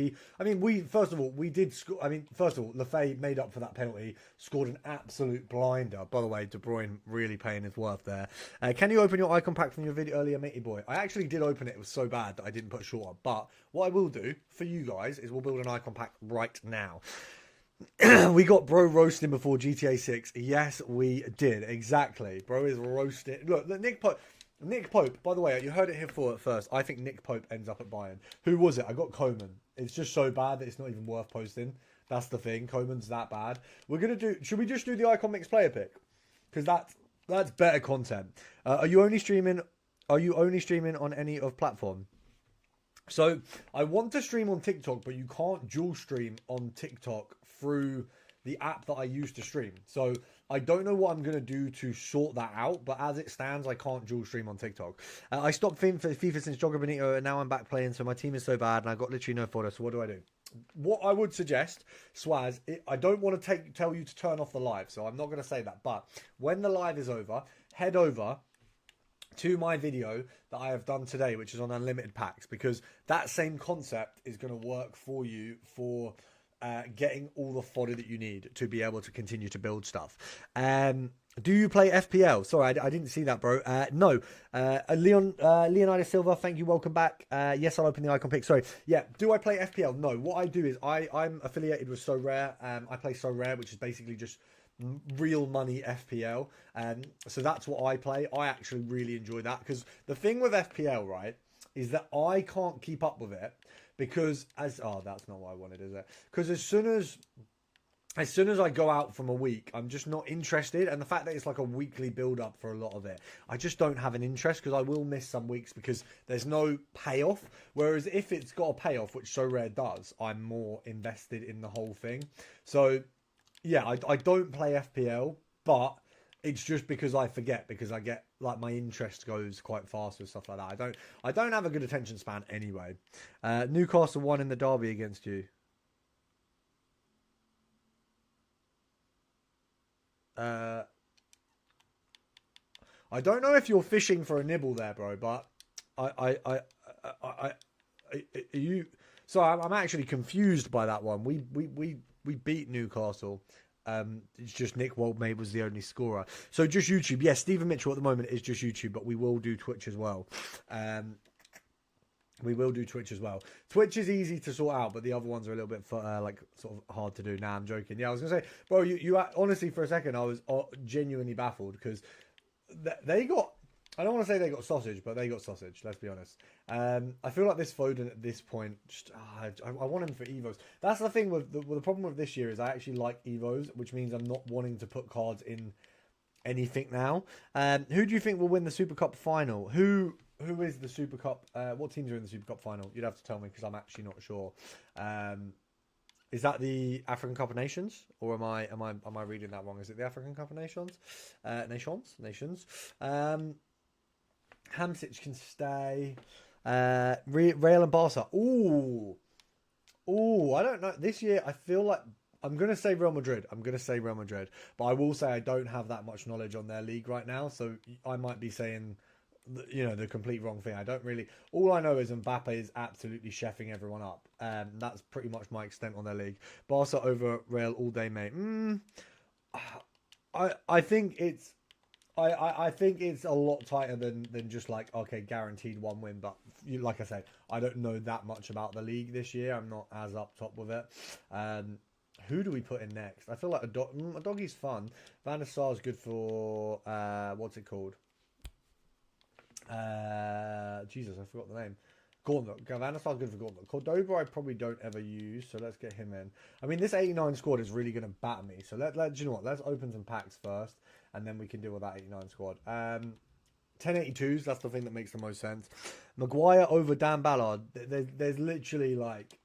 first of all, we did score. First of all, Lefebvre made up for that penalty, scored an absolute blinder. By the way, De Bruyne really paying his worth there. Can you open your icon pack from your video earlier, matey boy? I actually did open it. It was so bad that I didn't put short up. But what I will do for you guys is we'll build an icon pack right now. We got bro roasting before GTA 6. Yes, we did. Exactly. Bro is roasting. Look, Nick Pope, by the way, you heard it here first. I think Nick Pope ends up at Bayern. Who was it? I got Coman. It's just so bad that it's not even worth posting. That's the thing. Coman's that bad. Should we just do the Icon Mix player pick? Because that's better content. Are you only streaming on any of platform? So I want to stream on TikTok, but you can't dual stream on TikTok through the app that I use to stream. So I don't know what I'm going to do to sort that out, but as it stands, I can't dual stream on TikTok. I stopped FIFA since Jogger Benito, and now I'm back playing, so my team is so bad, and I got literally no fodder, so what do I do? What I would suggest, Swaz, I don't want to tell you to turn off the live, so I'm not going to say that, but when the live is over, head over to my video that I have done today, which is on unlimited packs, because that same concept is going to work for you for getting all the fodder that you need to be able to continue to build stuff. Do you play FPL? Sorry, I didn't see that, bro. No. Leonidas Silva, thank you. Welcome back. Yes, I'll open the icon pick. Sorry. Yeah, do I play FPL? No. What I do is I'm affiliated with So Rare. I play So Rare, which is basically just real money FPL. So that's what I play. I actually really enjoy that, because the thing with FPL, right, is that I can't keep up with it, because that's not what I wanted, is it? Because as soon as I go out from a week, I'm just not interested. And the fact that it's like a weekly build up for a lot of it, I just don't have an interest, because I will miss some weeks because there's no payoff. Whereas if it's got a payoff, which So Rare does, I'm more invested in the whole thing. So yeah, I don't play FPL, but it's just because I forget, because I get, like, my interest goes quite fast with stuff like that. I don't have a good attention span anyway. Newcastle won in the derby against you. I don't know if you're fishing for a nibble there, bro, but you. So I'm actually confused by that one. We beat Newcastle. It's just Nick Woldmade was the only scorer. So just YouTube. Yes, Stephen Mitchell at the moment is just YouTube, but we will do Twitch as well. Twitch is easy to sort out, but the other ones are a little bit like sort of hard to do. Nah, I'm joking. Yeah, I was gonna say, bro, you honestly, for a second I was genuinely baffled, because they got. I don't want to say they got sausage, but they got sausage. Let's be honest. I feel like this Foden at this point, just I want him for Evos. That's the thing with the problem with this year is I actually like Evos, which means I'm not wanting to put cards in anything now. Who do you think will win the Super Cup final? Who is the Super Cup? What teams are in the Super Cup final? You'd have to tell me, because I'm actually not sure. Is that the African Cup of Nations, or am I reading that wrong? Is it the African Cup of Nations? Nations. Hamsich can stay. Real and Barca. Ooh, I don't know. This year, I feel like I'm going to say Real Madrid. But I will say I don't have that much knowledge on their league right now, so I might be saying, the complete wrong thing. I don't really. All I know is Mbappe is absolutely chefing everyone up. That's pretty much my extent on their league. Barca over Real all day, mate. I think it's. I think it's a lot tighter than just like, okay, guaranteed one win. But like I say, I don't know that much about the league this year. I'm not as up top with it. Who do we put in next? I feel like a doggy's fun. Van der Sar's good for what's it called? Jesus, I forgot the name. Gauntlet. Van der Sar's good for Gauntlet. Cordoba I probably don't ever use, so let's get him in. I mean, this 89 squad is really going to batter me. So do you know what? Let's open some packs first, and then we can deal with that 89 squad. 1082s, that's the thing that makes the most sense. Maguire over Dan Ballard. There's literally like,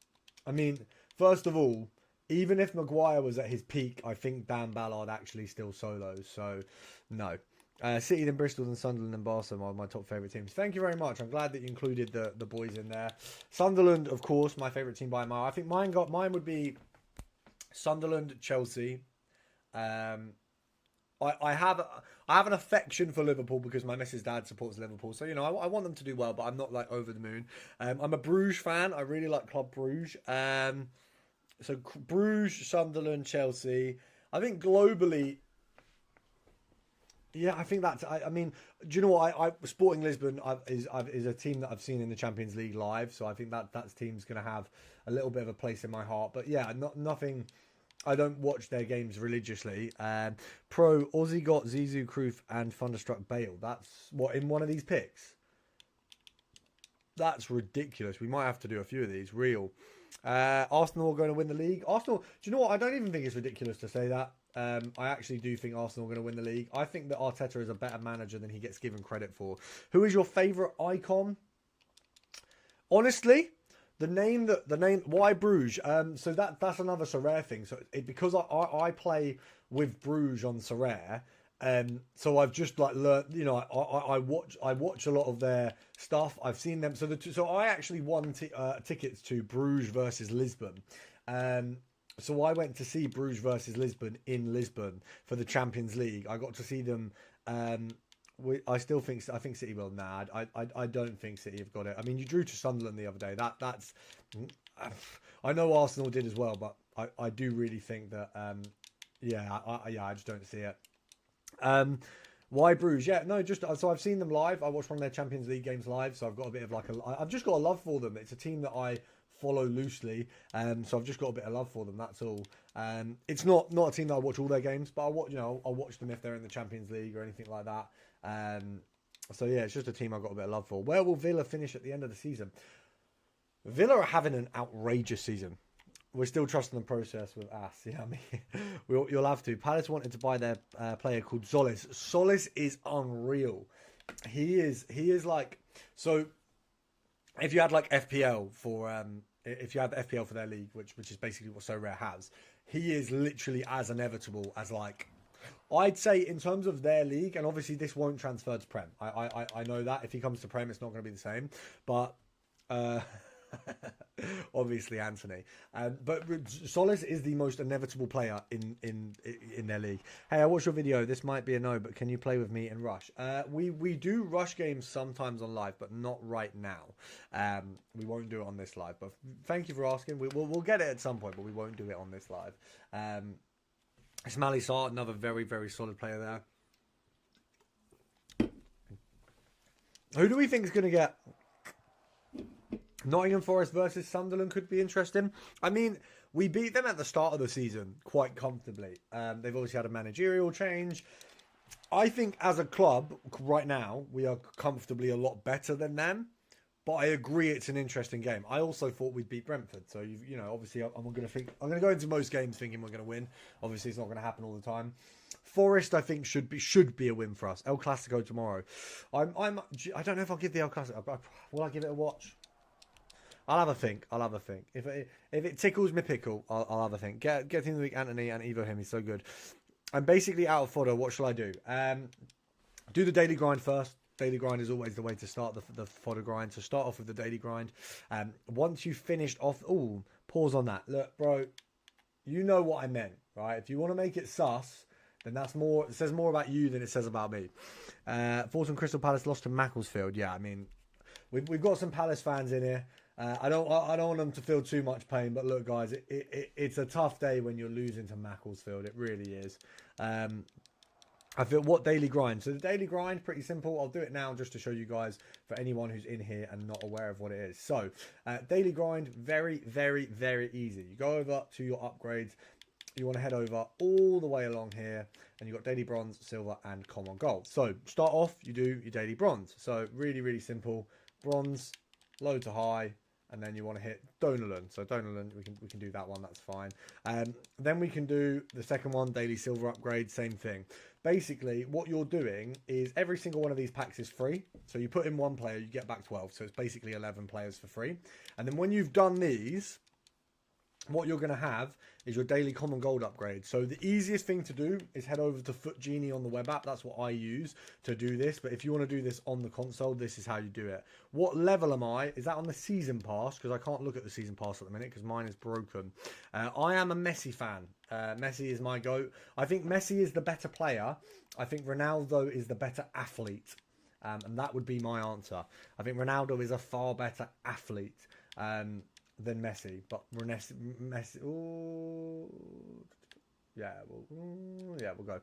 I mean, first of all, even if Maguire was at his peak, I think Dan Ballard actually still solos. So, no. City, then Bristol, then Sunderland, and Barca are my top favourite teams. Thank you very much. I'm glad that you included the boys in there. Sunderland, of course, my favourite team by a mile. I think mine would be Sunderland, Chelsea. I have an affection for Liverpool because my Mrs. Dad supports Liverpool, so I want them to do well, but I'm not like over the moon. I'm a Bruges fan. I really like Club Bruges. So Bruges, Sunderland, Chelsea. I think globally. Yeah, I think that's. I mean, do you know what? Sporting Lisbon is a team that I've seen in the Champions League live, so I think that team's going to have a little bit of a place in my heart. But yeah, nothing. I don't watch their games religiously. Pro Aussie got Zizou, Cruyff, and Thunderstruck Bale. That's what in one of these picks. That's ridiculous. We might have to do a few of these. Real. Arsenal are going to win the league. Arsenal. Do you know what? I don't even think it's ridiculous to say that. I actually do think Arsenal are going to win the league. I think that Arteta is a better manager than he gets given credit for. Who is your favourite icon? Honestly, the name why Bruges? So that's another Sorare thing. So because I play with Bruges on Sorare, so I've just like learned. You know, I watch a lot of their stuff. I've seen them. So I actually won tickets to Bruges versus Lisbon. So I went to see Bruges versus Lisbon in Lisbon for the Champions League. I got to see them. I think City will. Nah, I don't think City have got it. I mean, you drew to Sunderland the other day. That's. I know Arsenal did as well, but I do really think that. I just don't see it. Why Bruges? Yeah, no, just so I've seen them live. I watched one of their Champions League games live, so I've got a bit of I've just got a love for them. It's a team that I follow loosely, so I've just got a bit of love for them. That's all. It's not a team that I watch all their games, but I'll watch them if they're in the Champions League or anything like that. So yeah, it's just a team I've got a bit of love for. Where will Villa finish at the end of the season? Villa are having an outrageous season. We're still trusting the process with us. Yeah, I mean, you'll have to. Palace wanted to buy their player called Solis. Solis is unreal. He is like, so if you had like FPL for if you had the FPL for their league, which is basically what So Rare has, he is literally as inevitable as like, I'd say in terms of their league, and obviously this won't transfer to Prem. I know that if he comes to Prem, it's not going to be the same, but. Obviously Anthony, but Solis is the most inevitable player in their league. Hey, I watched your video. This might be a no, but can you play with me in Rush? We do Rush games sometimes on live, but not right now. We won't do it on this live, but thank you for asking. We'll get it at some point, but we won't do it on this live. Smally Sarr, another very, very solid player there. Who do we think is going to get? Nottingham Forest versus Sunderland could be interesting. I mean, we beat them at the start of the season quite comfortably. They've obviously had a managerial change. I think as a club, right now, we are comfortably a lot better than them. But I agree it's an interesting game. I also thought we'd beat Brentford. So, obviously, I'm going to go into most games thinking we're going to win. Obviously, it's not going to happen all the time. Forest, I think, should be a win for us. El Clasico tomorrow. I don't know if I'll give the El Clasico. Will I give it a watch? I'll have a think. If it tickles me pickle, I'll have a think. Get Team of the Week, Anthony and Evo him. He's so good. I'm basically out of fodder. What shall I do? Do the daily grind first. Daily grind is always the way to start the fodder grind. So start off with the daily grind. Once you've finished off... Oh, pause on that. Look, bro, you know what I meant, right? If you want to make it sus, then that's more... It says more about you than it says about me. Thoughts on Crystal Palace lost to Macclesfield. Yeah, I mean, we've got some Palace fans in here. I don't want them to feel too much pain, but look, guys, it's a tough day when you're losing to Macclesfield. It really is. I feel what daily grind. So the daily grind, pretty simple. I'll do it now just to show you guys for anyone who's in here and not aware of what it is. So daily grind, very, very, very easy. You go over to your upgrades. You want to head over all the way along here, and you've got daily bronze, silver, and common gold. So start off, you do your daily bronze. So really, really simple. Bronze, low to high. And then you want to hit Donaland. So Donaland, we can do that one. That's fine. Then we can do the second one, daily silver upgrade. Same thing. Basically, what you're doing is every single one of these packs is free. So you put in one player, you get back 12. So it's basically 11 players for free. And then when you've done these, what you're going to have is your daily common gold upgrade. So the easiest thing to do is head over to Foot Genie on the web app. That's what I use to do this. But if you want to do this on the console, this is how you do it. What level am I? Is that on the season pass? Because I can't look at the season pass at the minute because mine is broken. I am a Messi fan. Messi is my GOAT. I think Messi is the better player. I think Ronaldo is the better athlete. And that would be my answer. I think Ronaldo is a far better athlete. Than Messi, but Messi. Ooh, we'll go.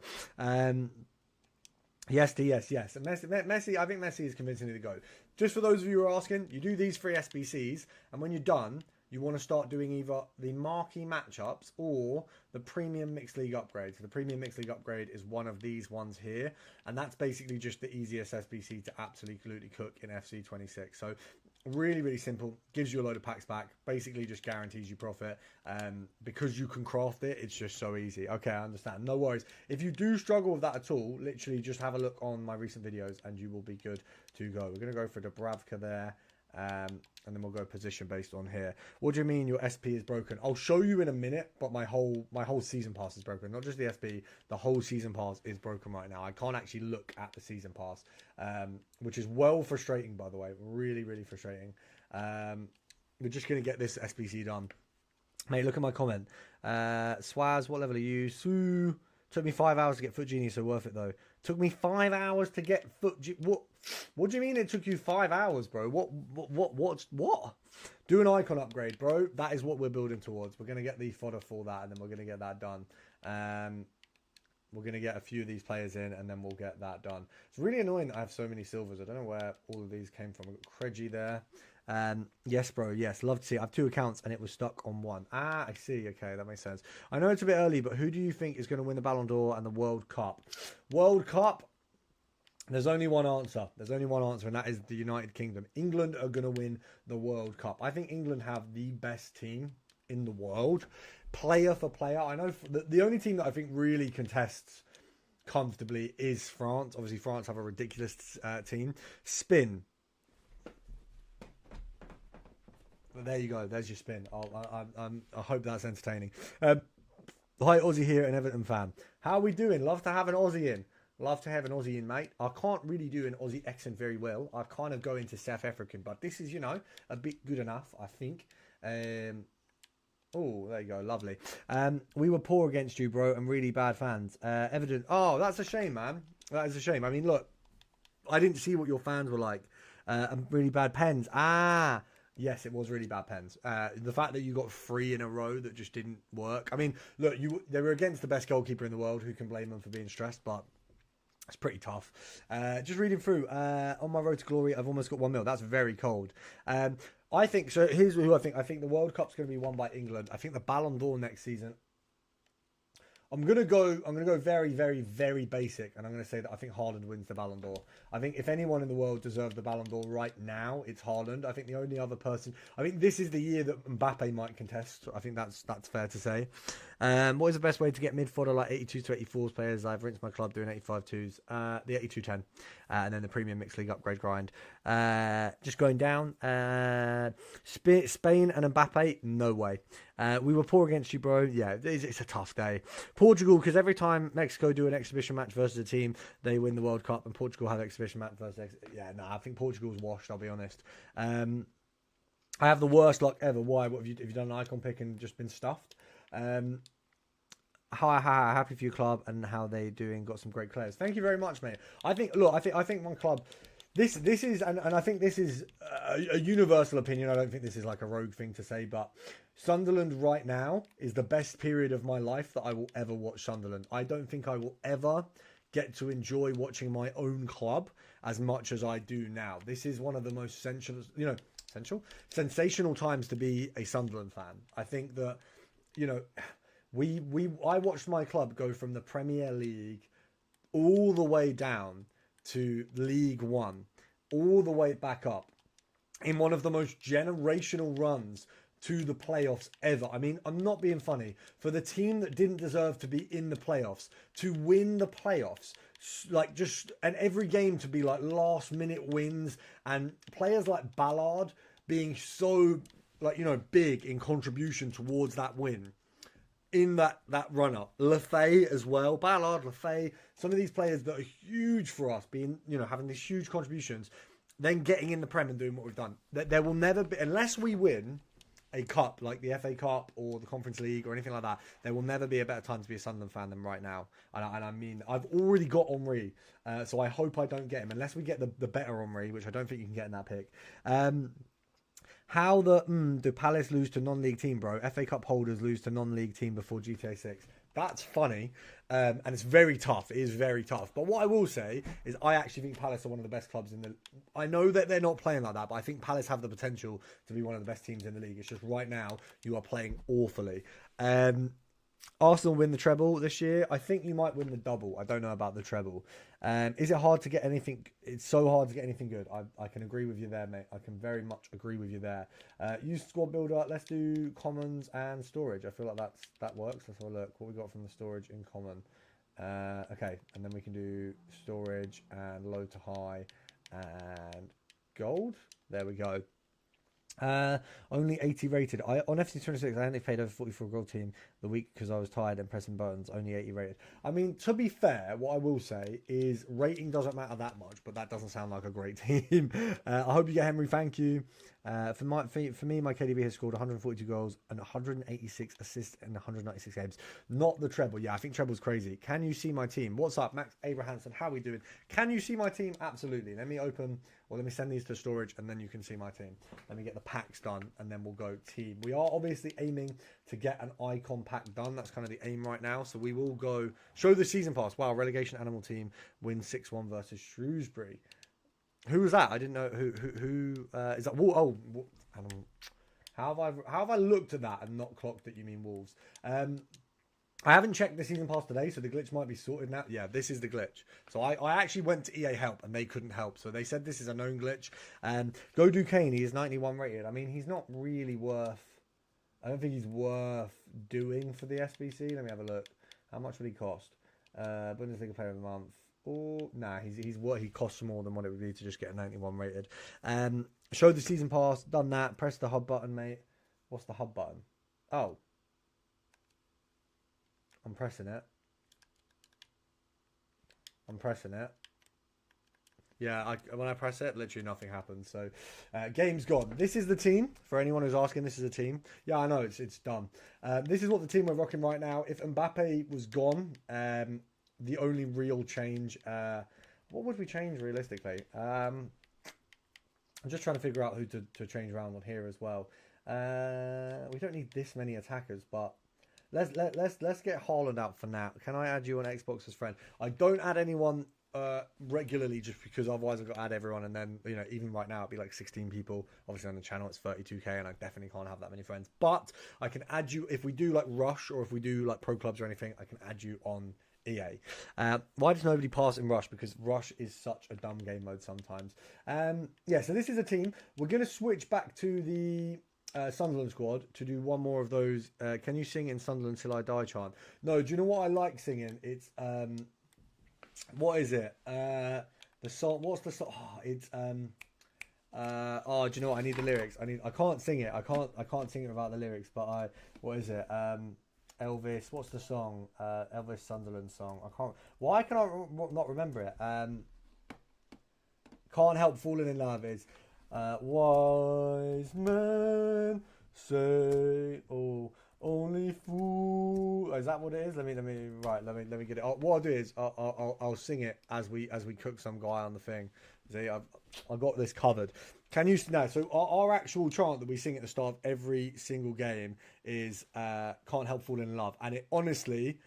Yes. And Messi. I think Messi is convincingly the GOAT. Just for those of you who are asking, you do these 3 SBCs, and when you're done, you want to start doing either the marquee matchups or the premium mixed league upgrade. So the premium mixed league upgrade is one of these ones here, and that's basically just the easiest SBC to absolutely cook in FC 26. So really, really simple. Gives you a load of packs back. Basically just guarantees you profit. Because you can craft it, it's just so easy. Okay, I understand. No worries. If you do struggle with that at all, literally just have a look on my recent videos and you will be good to go. We're going to go for Dubravka there. And then we'll go position based on here. What do you mean your SP is broken? I'll show you in a minute, but my whole season pass is broken. Not just the SP, the whole season pass is broken right now. I can't actually look at the season pass, which is well frustrating, by the way. Really, really frustrating. We're just going to get this SBC done. Mate, look at my comment. Swaz, what level are you? Sue. Took me 5 hours to get Foot Genie, so worth it though. Took me 5 hours to get Foot Genie. What do you mean it took you 5 hours, bro? What? Do an icon upgrade, bro. That is what we're building towards. We're going to get the fodder for that, and then we're going to get that done. We're going to get a few of these players in, and then we'll get that done. It's really annoying that I have so many silvers. I don't know where all of these came from. I've got Craigie there. Yes, bro. Yes, love to see it. I have 2 accounts, and it was stuck on 1. Ah, I see. Okay, that makes sense. I know it's a bit early, but who do you think is going to win the Ballon d'Or and the World Cup? World Cup? There's only one answer. There's only one answer, and that is the United Kingdom. England are going to win the World Cup. I think England have the best team in the world, player for player. I know the only team that I think really contests comfortably is France. Obviously, France have a ridiculous team. Spin. But there you go. There's your spin. I hope that's entertaining. Hi, Aussie here, an Everton fan. How are we doing? Love to have an Aussie in. Love to have an Aussie in, mate. I can't really do an Aussie accent very well. I kind of go into South African, but this is, you know, a bit good enough, I think. Oh, there you go. Lovely. We were poor against you, bro, and really bad fans. Evident. Oh, that's a shame, man. That is a shame. I mean, look, I didn't see what your fans were like. Really bad pens. Ah, yes, it was really bad pens. The fact that you got 3 in a row that just didn't work. I mean, look, they were against the best goalkeeper in the world. Who can blame them for being stressed? But it's pretty tough. Just reading through. On my road to glory, I've almost got 1 mil. That's very cold. I think so. Here's who I think. I think the World Cup's going to be won by England. I think the Ballon d'Or next season. I'm gonna go very, very, very basic, and I'm gonna say that I think Haaland wins the Ballon d'Or. I think if anyone in the world deserves the Ballon d'Or right now, it's Haaland. I think the only other person. I think this is the year that Mbappe might contest. I think that's fair to say. What is the best way to get mid fodder like 82s to 84s players? I've rinsed my club doing 85-2s, the 82-10, and then the Premium Mixed League upgrade grind. Just going down. Spain and Mbappe, no way. We were poor against you, bro. Yeah, it's a tough day. Portugal, because every time Mexico do an exhibition match versus a team, they win the World Cup, and Portugal have exhibition match versus. I think Portugal's washed. I'll be honest. I have the worst luck ever. Why? What have you done? An icon pick and just been stuffed? Happy for your club and how they doing. Got some great players. Thank you very much, mate. I think my club. This is, and I think this is a universal opinion. I don't think this is like a rogue thing to say, but Sunderland right now is the best period of my life that I will ever watch Sunderland. I don't think I will ever get to enjoy watching my own club as much as I do now. This is one of the most sensational times to be a Sunderland fan. I think that, I watched my club go from the Premier League all the way down to League One, all the way back up in one of the most generational runs to the playoffs ever. I mean, I'm not being funny. For the team that didn't deserve to be in the playoffs to win the playoffs, and every game to be like last minute wins, and players like Ballard being so big in contribution towards that win. In that run-up, Lefay as well, Ballard, Lefay, some of these players that are huge for us, being having these huge contributions, then getting in the Prem and doing what we've done. There will never be, unless we win a cup like the FA Cup or the Conference League or anything like that, there will never be a better time to be a Sunderland fan than right now. And I mean, I've already got Henry, so I hope I don't get him unless we get the better Henry, which I don't think you can get in that pick. How do Palace lose to non-league team, bro? FA Cup holders lose to non-league team before GTA 6. That's funny, and it's very tough. It is very tough. But what I will say is I actually think Palace are one of the best clubs in the... I know that they're not playing like that, but I think Palace have the potential to be one of the best teams in the league. It's just right now you are playing awfully. Arsenal win the treble this year. I think you might win the double. I don't know about the treble. Is it hard to get anything? It's so hard to get anything good. I can agree with you there, mate. I can very much agree with you there. Use squad builder. Let's do commons and storage. I feel like that works. Let's have a look. What we got from the storage in common. Okay, and then we can do storage and low to high and gold. There we go. Only 80 rated. On FC26, I only played over 40 for a gold team the week because I was tired and pressing buttons. Only 80 rated. I mean, to be fair, what I will say is rating doesn't matter that much, but that doesn't sound like a great team. I hope you get Henry. Thank you. For me, my KDB has scored 142 goals and 186 assists in 196 games. Not the treble. Yeah, I think treble's crazy. Can you see my team? What's up, Max Abrahamson? How are we doing? Can you see my team? Absolutely. Let me open, or let me send these to storage, and then you can see my team. Let me get the packs done, and then we'll go team. We are obviously aiming to get an icon pack done. That's kind of the aim right now. So we will go show the season pass. Wow, relegation animal team wins 6-1 versus Shrewsbury. Who was that? I didn't know who is that. Animal. How have I looked at that and not clocked that you mean Wolves? I haven't checked the season pass today, so the glitch might be sorted now. Yeah, this is the glitch. So I actually went to EA Help and they couldn't help. So they said this is a known glitch. Go Duquesne, he is 91 rated. I mean, he's not really worth... I don't think he's worth doing for the SBC. Let me have a look. How much would he cost? Bundesliga player of the month. Oh, nah, he costs more than what it would be to just get a 91 rated. Show the season pass, done that. Press the hub button, mate. What's the hub button? Oh. I'm pressing it. Yeah, when I press it, literally nothing happens. So, game's gone. This is the team. For anyone who's asking, this is a team. Yeah, I know, it's done. This is what the team we're rocking right now. If Mbappe was gone, the only real change... what would we change realistically? I'm just trying to figure out who to change around on here as well. We don't need this many attackers, but... Let's get Haaland out for now. Can I add you on Xbox as friend? I don't add anyone regularly just because otherwise I've got to add everyone, and then, you know, even right now it'd be like 16 people. Obviously on the channel it's 32k and I definitely can't have that many friends. But I can add you if we do like Rush or if we do like Pro Clubs or anything. I can add you on EA. Why does nobody pass in Rush? Because Rush is such a dumb game mode sometimes. Yeah, so this is a team. We're going to switch back to the Sunderland squad to do one more of those can you sing in Sunderland till I die chant. No, do you know what I like singing? It's what is it, the song, what's the song? Oh, it's oh, do you know what, I need the lyrics. I can't sing it. I can't sing it without the lyrics, but what is it, Elvis, what's the song, Elvis Sunderland song? Why can I not remember it? Can't help falling in love is wise men say, oh, only fool. Is that what it is? Let me get it. What I'll do is I'll sing it as we cook some guy on the thing. See, I've got this covered. Can you now? So our actual chant that we sing at the start of every single game is "Can't help falling in love," and it honestly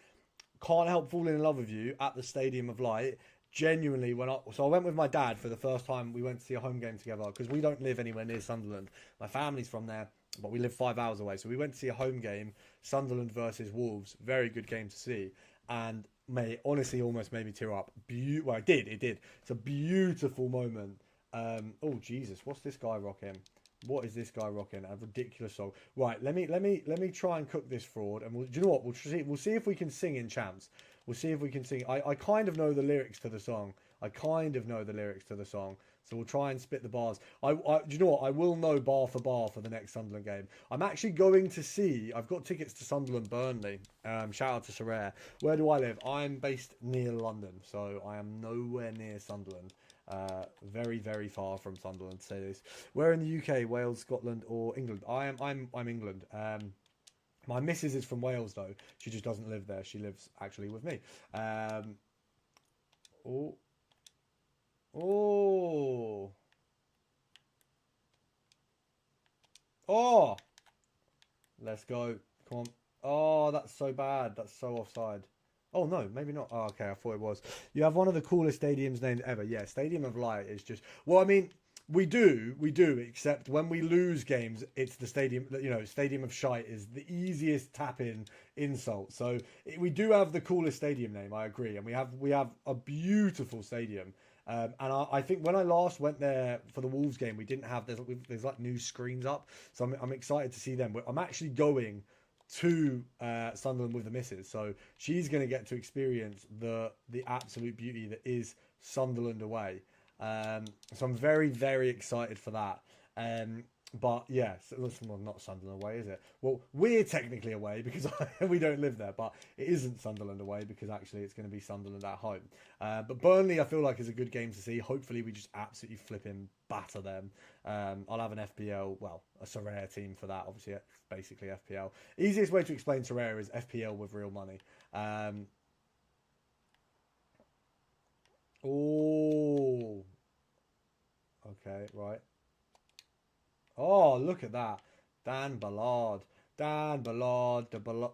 can't help falling in love with you at the Stadium of Light. Genuinely, I went with my dad for the first time. We went to see a home game together because we don't live anywhere near Sunderland. My family's from there, but we live 5 hours away. So we went to see a home game, Sunderland versus Wolves. Very good game to see, and honestly almost made me tear up. Well, it did. It's a beautiful moment. Oh Jesus, what's this guy rocking? What is this guy rocking? A ridiculous song. Right, let me try and cook this fraud, and do you know what? We'll see if we can sing in champs. We'll see if we can sing. I kind of know the lyrics to the song. So we'll try and spit the bars. Do you know what? I will know bar for bar for the next Sunderland game. I'm actually going to see... I've got tickets to Sunderland Burnley. Shout out to Sorare. Where do I live? I'm based near London, so I am nowhere near Sunderland. Very, very far from Sunderland, to say this. Where in the UK? Wales, Scotland, or England? I'm England. My missus is from Wales, though. She just doesn't live there. She lives actually with me. Oh! Let's go. Come on. Oh, that's so bad. That's so offside. Oh, no, maybe not. Oh, okay, I thought it was. You have one of the coolest stadiums named ever. Yeah, Stadium of Light is just... Well, I mean... We do, except when we lose games, it's the stadium, you know, Stadium of Shite is the easiest tap-in insult. So we do have the coolest stadium name, I agree. And we have a beautiful stadium. And I think when I last went there for the Wolves game, we didn't have, there's like new screens up. So I'm excited to see them. I'm actually going to Sunderland with the missus. So she's going to get to experience the absolute beauty that is Sunderland away. So I'm very, very excited for that. But yeah, well, not Sunderland away, is it? Well, we're technically away because we don't live there, but it isn't Sunderland away because actually it's going to be Sunderland at home. But Burnley, I feel like, is a good game to see. Hopefully, we just absolutely flipping batter them. I'll have an FPL, well, a Sorare team for that. Obviously, it's basically FPL. Easiest way to explain Sorare is FPL with real money. Oh, okay, right. Oh, look at that. Dan Ballard. Dan Ballard.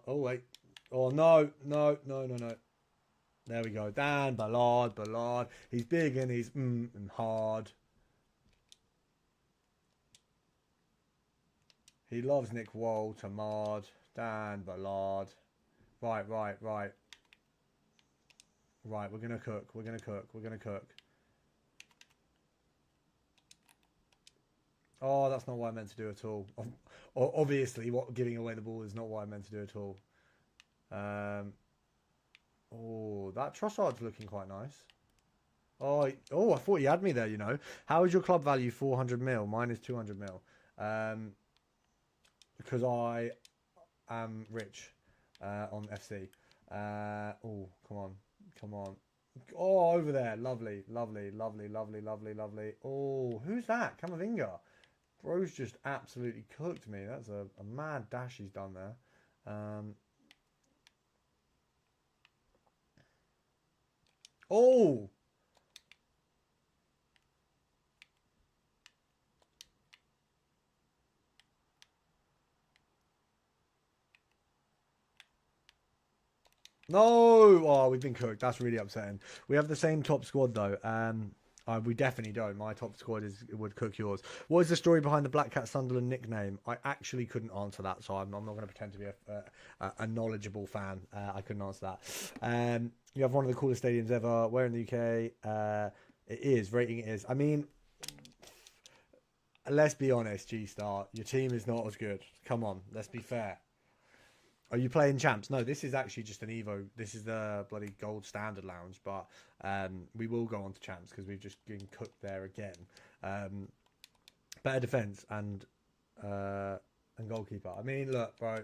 Oh, wait. Oh, no. No, no, no, no. There we go. Dan Ballard. Ballard. He's big and he's and hard. He loves Nick Wall. Tamard. Dan Ballard. Right, right, right. Right, we're going to cook. We're going to cook. We're going to cook. Oh, that's not what I meant to do at all. Obviously, what giving away the ball is not what I meant to do at all. Oh, that Trossard's looking quite nice. Oh, I thought you had me there, you know. How is your club value 400 mil? Mine is 200 mil. Because I am rich on FC. Oh, come on. Come on. Oh, over there. Lovely, lovely, lovely, lovely, lovely, lovely. Oh, who's that? Camavinga. Bro's just absolutely cooked me. That's a mad dash he's done there. Oh! No! Oh, we've been cooked. That's really upsetting. We have the same top squad, though. We definitely don't. My top squad would cook yours. What is the story behind the Black Cat Sunderland nickname? I actually couldn't answer that, so I'm not going to pretend to be a knowledgeable fan. I couldn't answer that. You have one of the coolest stadiums ever. Where in the UK? It is. Rating it is. I mean, let's be honest, G-Star. Your team is not as good. Come on, let's be fair. Are you playing champs? No, this is actually just an Evo. This is the bloody gold standard lounge, but we will go on to champs because we've just been cooked there again. Better defense and goalkeeper. I mean, look, bro.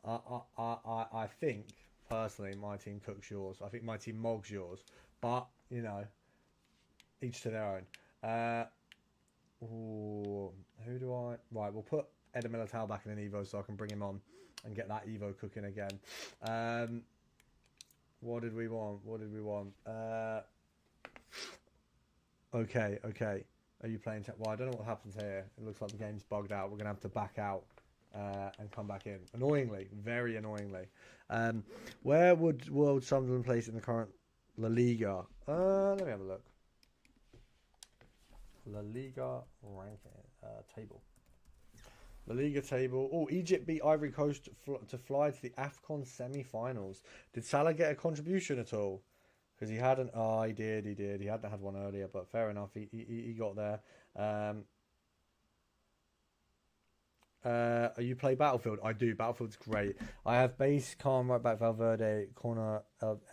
I think personally my team cooks yours. I think my team mogs yours, but you know, each to their own. Ooh, who do I? Right, we'll put Eder Militao back in an Evo so I can bring him on and get that Evo cooking again. What did we want? What did we want? Okay, okay. Are you playing? Well, I don't know what happens here. It looks like the game's bugged out. We're going to have to back out and come back in. Annoyingly. Very annoyingly. Where would World Sunderland place in the current La Liga? Let me have a look. La Liga ranking table. La Liga table. Oh, Egypt beat Ivory Coast to fly to the AFCON semi-finals. Did Salah get a contribution at all? Because he hadn't. Oh, he did. He did. He hadn't had one earlier, but fair enough. He got there. Are you play Battlefield? I do. Battlefield's great. I have base, calm, right back, Valverde, corner,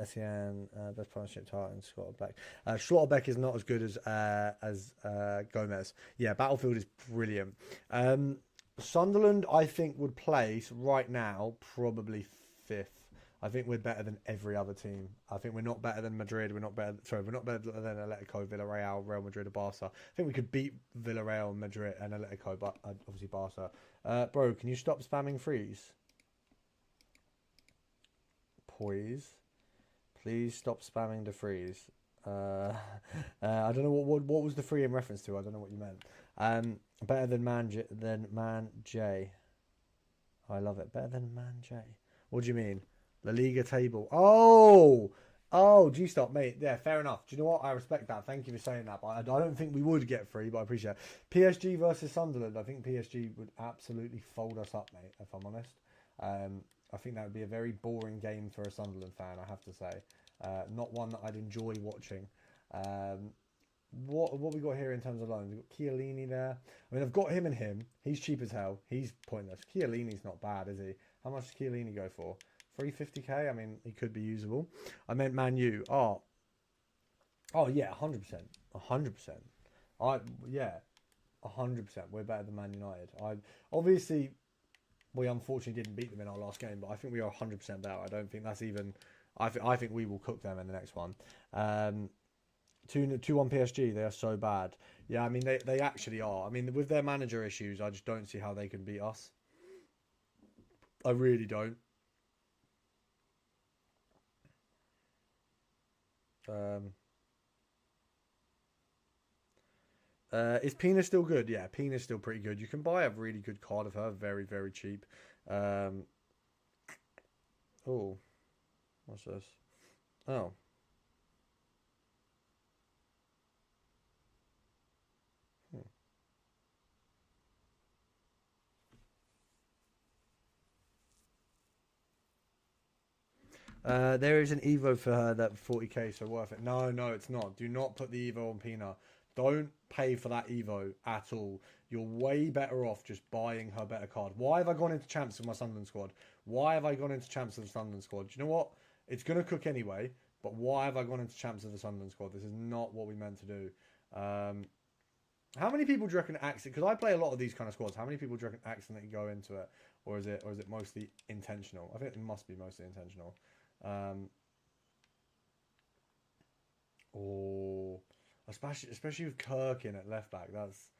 Sen, best partnership Tartan, Schlotterbeck. Schlotterbeck is not as good as Gomez. Yeah, Battlefield is brilliant. Sunderland, I think, would place right now probably fifth. I think we're better than every other team. I think we're not better than Madrid. We're not better. Sorry, we're not better than Atletico, Villarreal, Real Madrid, or Barca. I think we could beat Villarreal, Madrid, and Atletico, but obviously Barca. Bro, can you stop spamming freeze? Please stop spamming the freeze. I don't know what was the free in reference to. I don't know what you meant. Better than Man J. I love it. Better than Man J. What do you mean? La Liga table. Oh, G-Stop, mate. Yeah, fair enough. Do you know what? I respect that. Thank you for saying that. But I don't think we would get free, but I appreciate it. PSG versus Sunderland. I think PSG would absolutely fold us up, mate, if I'm honest. I think that would be a very boring game for a Sunderland fan, I have to say. Not one that I'd enjoy watching. What we got here in terms of loans? We've got Chiellini there. I mean, I've got him and him. He's cheap as hell. He's pointless. Chiellini's not bad, is he? How much does Chiellini go for? 350k. I mean, he could be usable. I meant Man U. Oh yeah, 100%, 100%. Yeah. 100%. We're better than Man United. Obviously, we unfortunately didn't beat them in our last game, but I think we are 100% better. I don't think that's even... I think we will cook them in the next one. 2-1 PSG, they are so bad. Yeah, I mean, they actually are. I mean, with their manager issues, I just don't see how they can beat us. I really don't. Is Pina still good? Yeah, Pina's still pretty good. You can buy a really good card of her, very, very cheap. Oh, what's this? Oh. There is an Evo for her that 40k, so worth it. No, it's not. Do not put the Evo on Pina. Don't pay for that Evo at all. You're way better off just buying her better card. Why have I gone into champs with my Sunderland squad? Why have I gone into champs with the Sunderland squad? Do you know what? It's going to cook anyway, but why have I gone into champs with the Sunderland squad? This is not what we meant to do. How many people do you reckon accident? Because I play a lot of these kind of squads. How many people do you reckon accidentally go into it, or is it mostly intentional? I think it must be mostly intentional. Or especially with Kirk in at left back, that's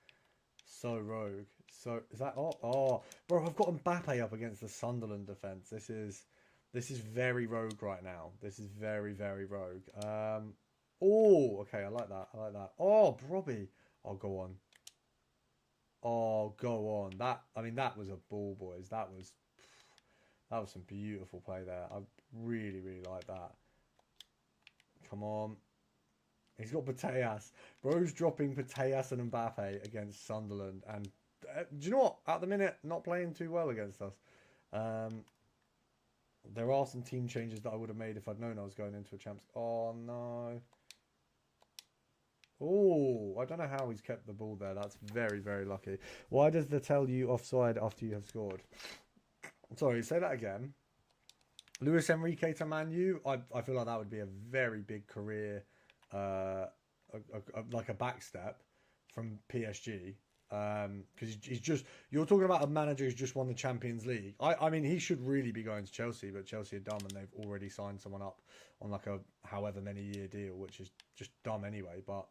so rogue. So is that bro? I've got Mbappe up against the Sunderland defense. This is very rogue right now. This is very, very rogue. Okay, I like that. Oh, Robbie. Oh, go on. Oh, go on. That was a ball, boys. That was some beautiful play there. I really, really like that. Come on. He's got Pateas. Bro's dropping Pateas and Mbappe against Sunderland. And do you know what? At the minute, not playing too well against us. There are some team changes that I would have made if I'd known I was going into a champs. Oh, no. Oh, I don't know how he's kept the ball there. That's very, very lucky. Why does the tell you offside after you have scored? Sorry, say that again. Luis Enrique to Man U. I feel like that would be a very big career, like a backstep from PSG. Because he's just, you're talking about a manager who's just won the Champions League. I mean, he should really be going to Chelsea, but Chelsea are dumb and they've already signed someone up on like a however many year deal, which is just dumb anyway. But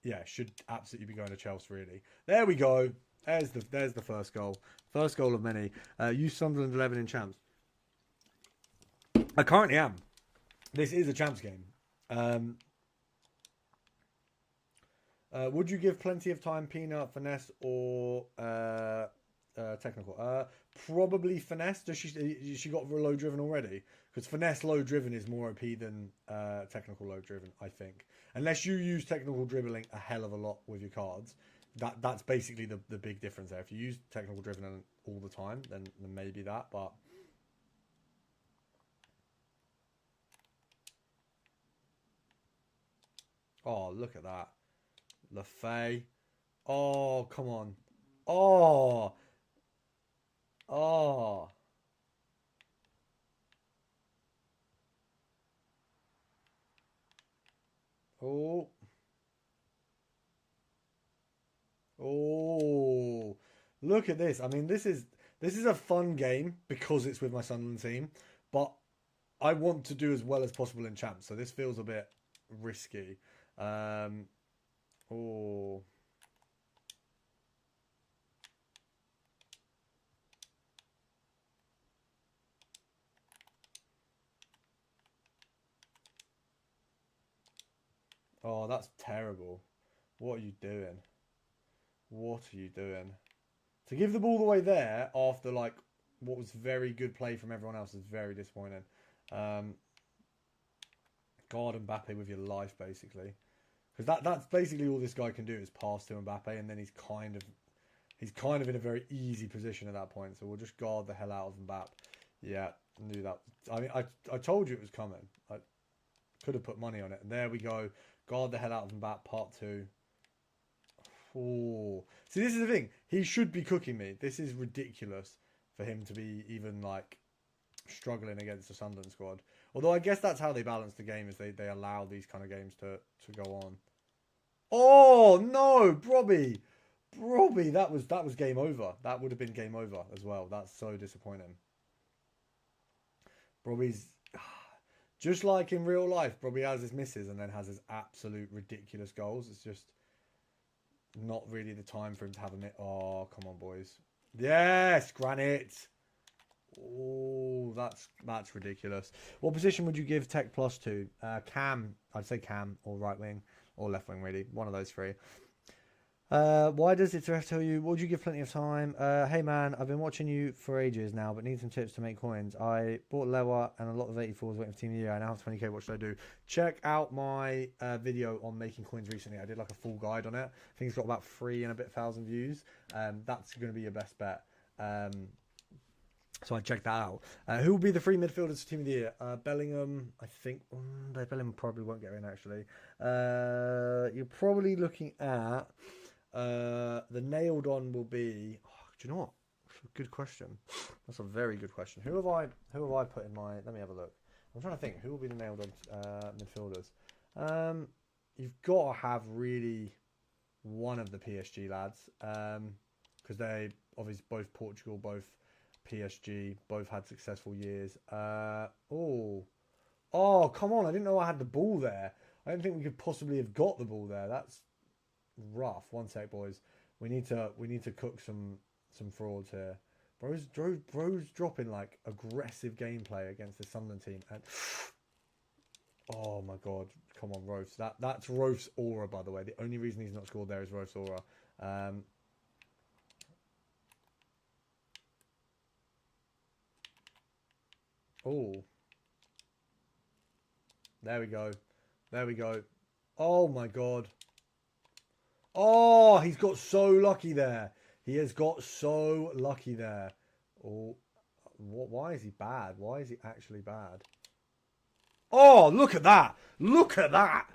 yeah, should absolutely be going to Chelsea, really. There we go. There's the first goal. First goal of many. Use Sunderland 11 in champs. I currently am. This is a champs game. Would you give plenty of time, Pina, finesse, or technical? Probably finesse. Does she got low driven already? Because finesse low driven is more OP than technical low driven, I think. Unless you use technical dribbling a hell of a lot with your cards. That's basically the big difference there. If you use technical dribbling all the time, then maybe that, but... Oh, look at that. LaFay. Oh, come on. Oh. Oh. Oh. Oh. Look at this. I mean, this is a fun game because it's with my Sunderland team, but I want to do as well as possible in champs, so this feels a bit risky. Oh. Oh, that's terrible. What are you doing? What are you doing? To give the ball away there after like what was very good play from everyone else is very disappointing. Guard Mbappe with your life, basically. Because that's basically all this guy can do is pass to Mbappe, and then he's kind of in a very easy position at that point. So we'll just guard the hell out of Mbappe. Yeah, knew that. I mean, I told you it was coming. I could have put money on it. And there we go. Guard the hell out of Mbappe, part 2. Oh, see, this is the thing. He should be cooking me. This is ridiculous for him to be even like struggling against the Sunderland squad. Although I guess that's how they balance the game, is they allow these kind of games to go on. Oh, no, Robbie. Robbie, that was game over. That would have been game over as well. That's so disappointing. Robbie's just like in real life. Robbie has his misses and then has his absolute ridiculous goals. It's just not really the time for him to have a miss. Oh, come on, boys. Yes, Granite. Oh, that's ridiculous. What position would you give Tech Plus to? Cam. I'd say Cam or right wing or left wing, really. One of those three. Why does it tell you? Would you give plenty of time? Hey man, I've been watching you for ages now, but need some tips to make coins. I bought Lewa and a lot of 84s waiting for Team of the Year. I now have 20k. What should I do? Check out my video on making coins recently. I did like a full guide on it. I think it's got about 3 and a bit thousand views. That's going to be your best bet. So I checked that out. Who will be the 3 midfielders for Team of the Year? Bellingham, I think. Bellingham probably won't get in actually. You're probably looking at. The nailed on will be. Oh, do you know what? Good question. That's a very good question. Who have I put in my? Let me have a look. I'm trying to think. Who will be the nailed on midfielders? You've got to have really one of the PSG lads, because they obviously both Portugal, both PSG, both had successful years. Oh, come on! I didn't know I had the ball there. I didn't think we could possibly have got the ball there. That's rough. One sec, boys. We need to cook some frauds here. Bro's dropping like aggressive gameplay against the Sunderland team, and oh my god, come on, Rofs. That's Rofs' aura, by the way. The only reason he's not scored there is Rofs' aura. Oh, there we go. There we go. Oh my god. Oh, he's got so lucky there. He has got so lucky there. Oh, why is he bad? Why is he actually bad? Oh, look at that. Look at that.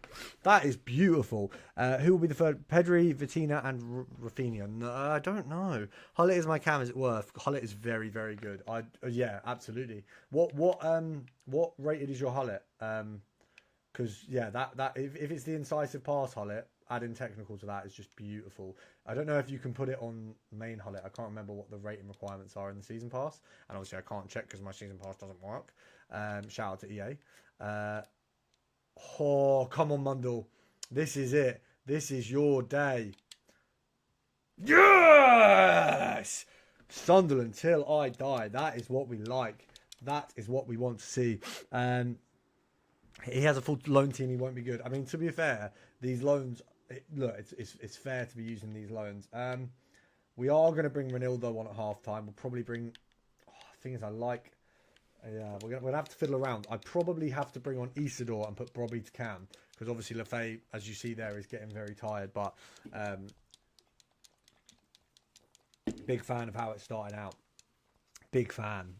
That is beautiful. Who will be the third? Pedri, Vitina, and Rafinha. No, I don't know. Hullet is my cam. Is it worth? Hullet is very, very good. Yeah, absolutely. What rated is your Hullet? Because yeah, that if it's the incisive pass Hullet, adding technical to that is just beautiful. I don't know if you can put it on main Hullet. I can't remember what the rating requirements are in the season pass, and obviously I can't check because my season pass doesn't work. Shout out to EA. Oh, come on, Mundle. This is it. This is your day. Yes! Sunderland till I die. That is what we like. That is what we want to see. He has a full loan team. He won't be good. I mean, to be fair, these loans. Look, it's fair to be using these loans. We are going to bring Ronaldo on at half time. We'll probably bring. Thing is, I like. Yeah, we're gonna have to fiddle around. I probably have to bring on Isidore and put Brobby to Cam because obviously Lefay, as you see there, is getting very tired. But big fan of how it's starting out. Big fan.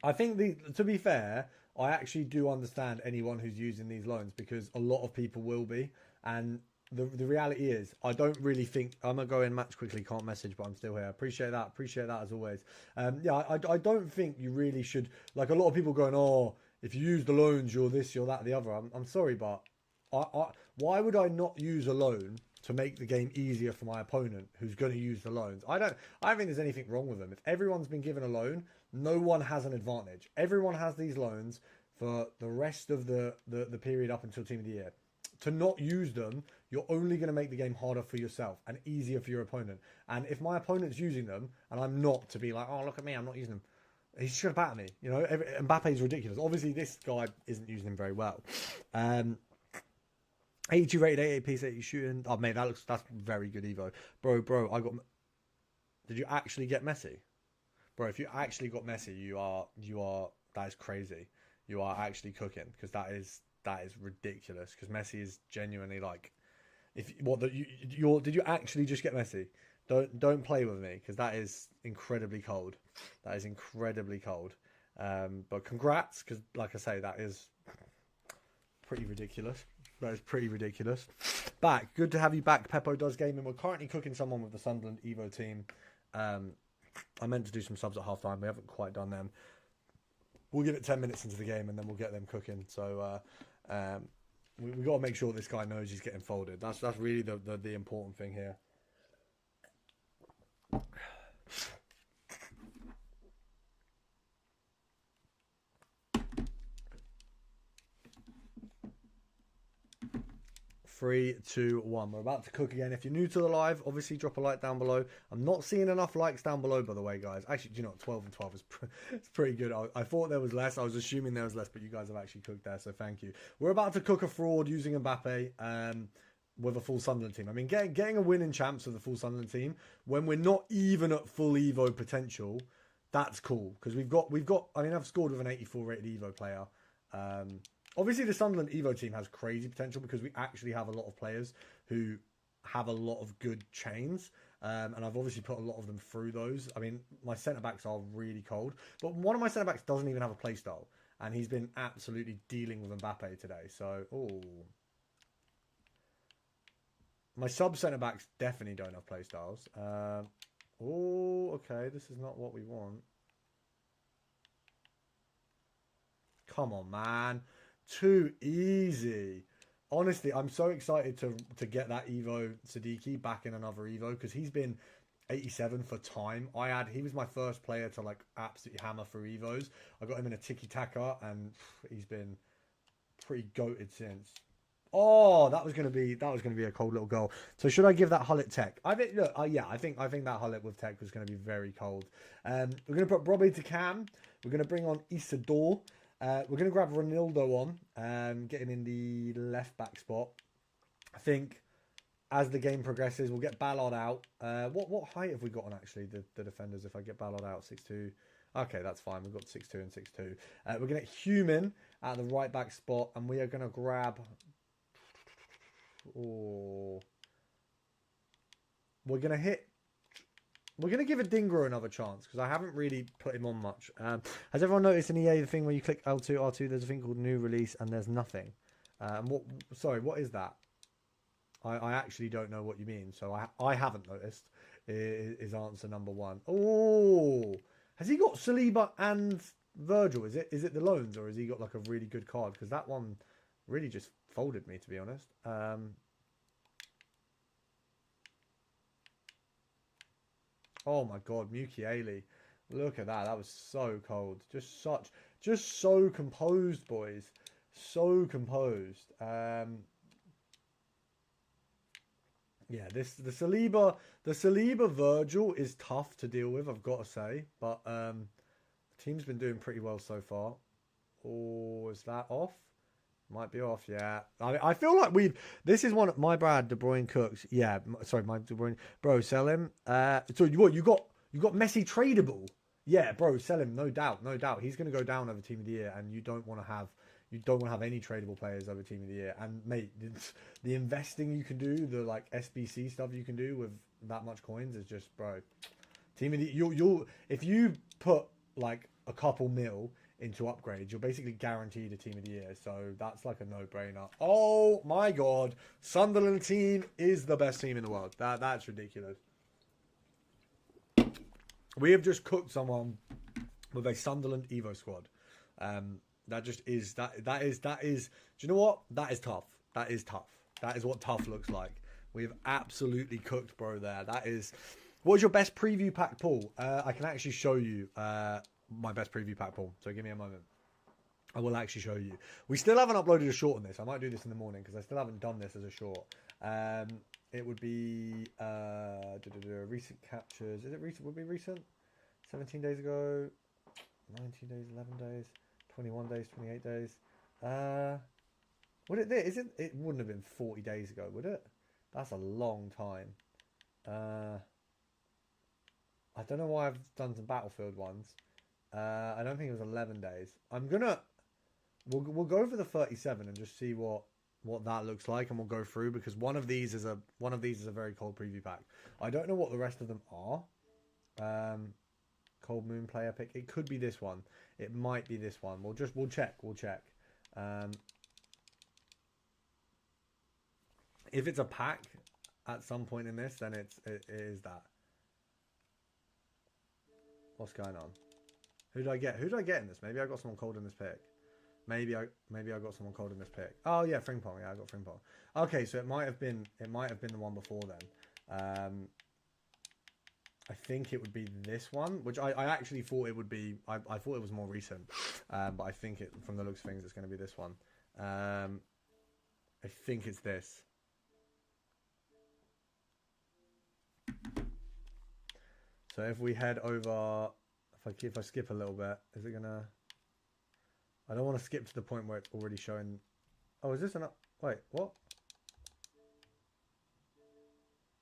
I think to be fair, I actually do understand anyone who's using these loans because a lot of people will be. And the reality is, I don't really think I'm gonna go in match quickly. Can't message, but I'm still here. Appreciate that. Appreciate that as always. Yeah, I don't think you really should. Like a lot of people going, oh, if you use the loans, you're this, you're that, the other. I'm sorry, but why would I not use a loan to make the game easier for my opponent who's going to use the loans? I don't think there's anything wrong with them. If everyone's been given a loan, no one has an advantage. Everyone has these loans for the rest of the period up until Team of the Year. To not use them, you're only going to make the game harder for yourself and easier for your opponent. And if my opponent's using them and I'm not, to be like, oh, look at me, I'm not using them, he's just going to bat at me. You know, Mbappe's ridiculous. Obviously, this guy isn't using them very well. 82 rated, 88 piece, 80 shooting. Oh, mate, that's very good Evo. Bro, I got... Did you actually get Messi? Bro, if you actually got Messi, you are that is crazy. You are actually cooking because that is ridiculous. Because Messi is genuinely like, did you actually just get Messi? Don't play with me because that is incredibly cold. That is incredibly cold. But congrats because, like I say, that is pretty ridiculous. That is pretty ridiculous. back. Good to have you back, Peppo Does Gaming. We're currently cooking someone with the Sunderland Evo team. I meant to do some subs at halftime. We haven't quite done them. We'll give it 10 minutes into the game and then we'll get them cooking. So we got to make sure this guy knows he's getting folded. That's really the important thing here. Three, two, one. We're about to cook again. If you're new to the live, obviously drop a like down below. I'm not seeing enough likes down below, by the way, guys. Actually, do you know what? 12 and 12 is it's pretty good. I thought there was less. I was assuming there was less, but you guys have actually cooked there, so thank you. We're about to cook a fraud using Mbappe with a full Sunderland team. I mean, getting a win in champs with a full Sunderland team when we're not even at full Evo potential, that's cool because we've got. I mean, I've scored with an 84 rated Evo player. Obviously, the Sunderland Evo team has crazy potential because we actually have a lot of players who have a lot of good chains. And I've obviously put a lot of them through those. I mean, my centre-backs are really cold. But one of my centre-backs doesn't even have a play style. And he's been absolutely dealing with Mbappe today. So, my sub-centre-backs definitely don't have play styles. Okay. This is not what we want. Come on, man. Too easy. Honestly, I'm so excited to get that Evo Siddiqui back in another Evo because he's been 87 for time. He was my first player to like absolutely hammer through Evos. I got him in a tiki-taka and he's been pretty goated since. Oh, that was gonna be a cold little goal. So should I give that Hullet tech? I think I think that Hullet with tech was gonna be very cold. We're gonna put Robbie to cam. We're gonna bring on Isidore. We're going to grab Ronaldo on, get him in the left-back spot. I think as the game progresses, we'll get Ballard out. What height have we got on, actually, the defenders, if I get Ballard out? 6'2". Okay, that's fine. We've got 6'2 and 6'2. We're going to get Human at the right-back spot, and we are going to grab... We're going to hit... We're going to give Adingra another chance because I haven't really put him on much. Has everyone noticed in EA the thing where you click L2, R2, there's a thing called new release and there's nothing? What is that? I actually don't know what you mean. So I haven't noticed is answer number one. Oh, has he got Saliba and Virgil? Is it the loans or has he got like a really good card? Because that one really just folded me, to be honest. Oh my God, Mukiele. Look at that. That was so cold. Just so composed, boys. So composed. Yeah, the Saliba Virgil is tough to deal with, I've got to say. But the team's been doing pretty well so far. Oh, is that off? Might be off, yeah. I feel like this is one of my Brad De Bruyne cooks. Yeah, sorry, my De Bruyne. Bro, sell him. So you got Messi tradable. Yeah, bro, sell him. No doubt. He's going to go down over Team of the Year, and you don't want to have any tradable players over Team of the Year. And mate, the investing you can do, the like SBC stuff you can do with that much coins is just, bro. Team of the you'll if you put like a couple mil into upgrades, you're basically guaranteed a Team of the Year. So that's like a no-brainer. Oh my God, Sunderland team is the best team in the world. That's ridiculous. We have just cooked someone with a Sunderland Evo squad. That just is that is. Do you know what? That is tough. That is tough. That is what tough looks like. We have absolutely cooked, bro. That is. What was your best preview pack pull? I can actually show you my best preview pack pull. So give me a moment. I will actually show you. We still haven't uploaded a short on this. I might do this in the morning because I still haven't done this as a short. It would be recent captures. Is it recent? Would it be recent? 17 days ago, 19 days, 11 days, 21 days, 28 days. Would it? It wouldn't have been 40 days ago, would it? That's a long time. I don't know why I've done some Battlefield ones. I don't think it was 11 days. We'll go for the 37 and just see what that looks like, and we'll go through because one of these is a very cold preview pack. I don't know what the rest of them are. Cold Moon player pick. It could be this one. It might be this one. We'll check. If it's a pack at some point in this, then it is that. What's going on? Who did I get? Who did I get in this? Maybe I got someone cold in this pick. Maybe I got someone cold in this pick. Oh yeah, Frimpong. Yeah, I got Frimpong. Okay, so it might have been the one before then. I think it would be this one, which I actually thought it would be. I thought it was more recent, but I think it, from the looks of things, it's going to be this one. I think it's this. So if we head over, if I skip a little bit, is it gonna? I don't want to skip to the point where it's already showing. Oh, is this an? Wait, what?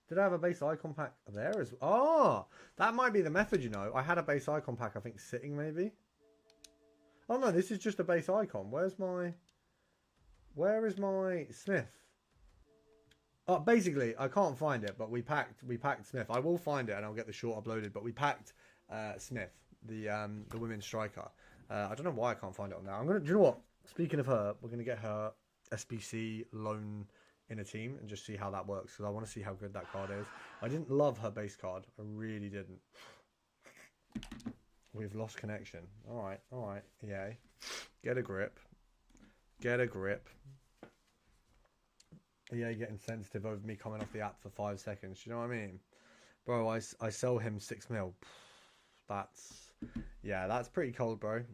Did I have a base icon pack there as well? Oh, that might be the method, you know. I had a base icon pack, I think, sitting maybe. Oh no, this is just a base icon. Where is my Smith? Oh, basically, I can't find it, but we packed Smith. I will find it and I'll get the short uploaded. But we packed Smith, the women's striker. I don't know why I can't find it on now. Do you know what? Speaking of her, we're gonna get her SBC loan in a team and just see how that works, because I want to see how good that card is. I didn't love her base card. I really didn't. We've lost connection. All right. EA, get a grip. EA getting sensitive over me coming off the app for 5 seconds. You know what I mean, bro? I sell him 6 mil. That's pretty cold, bro.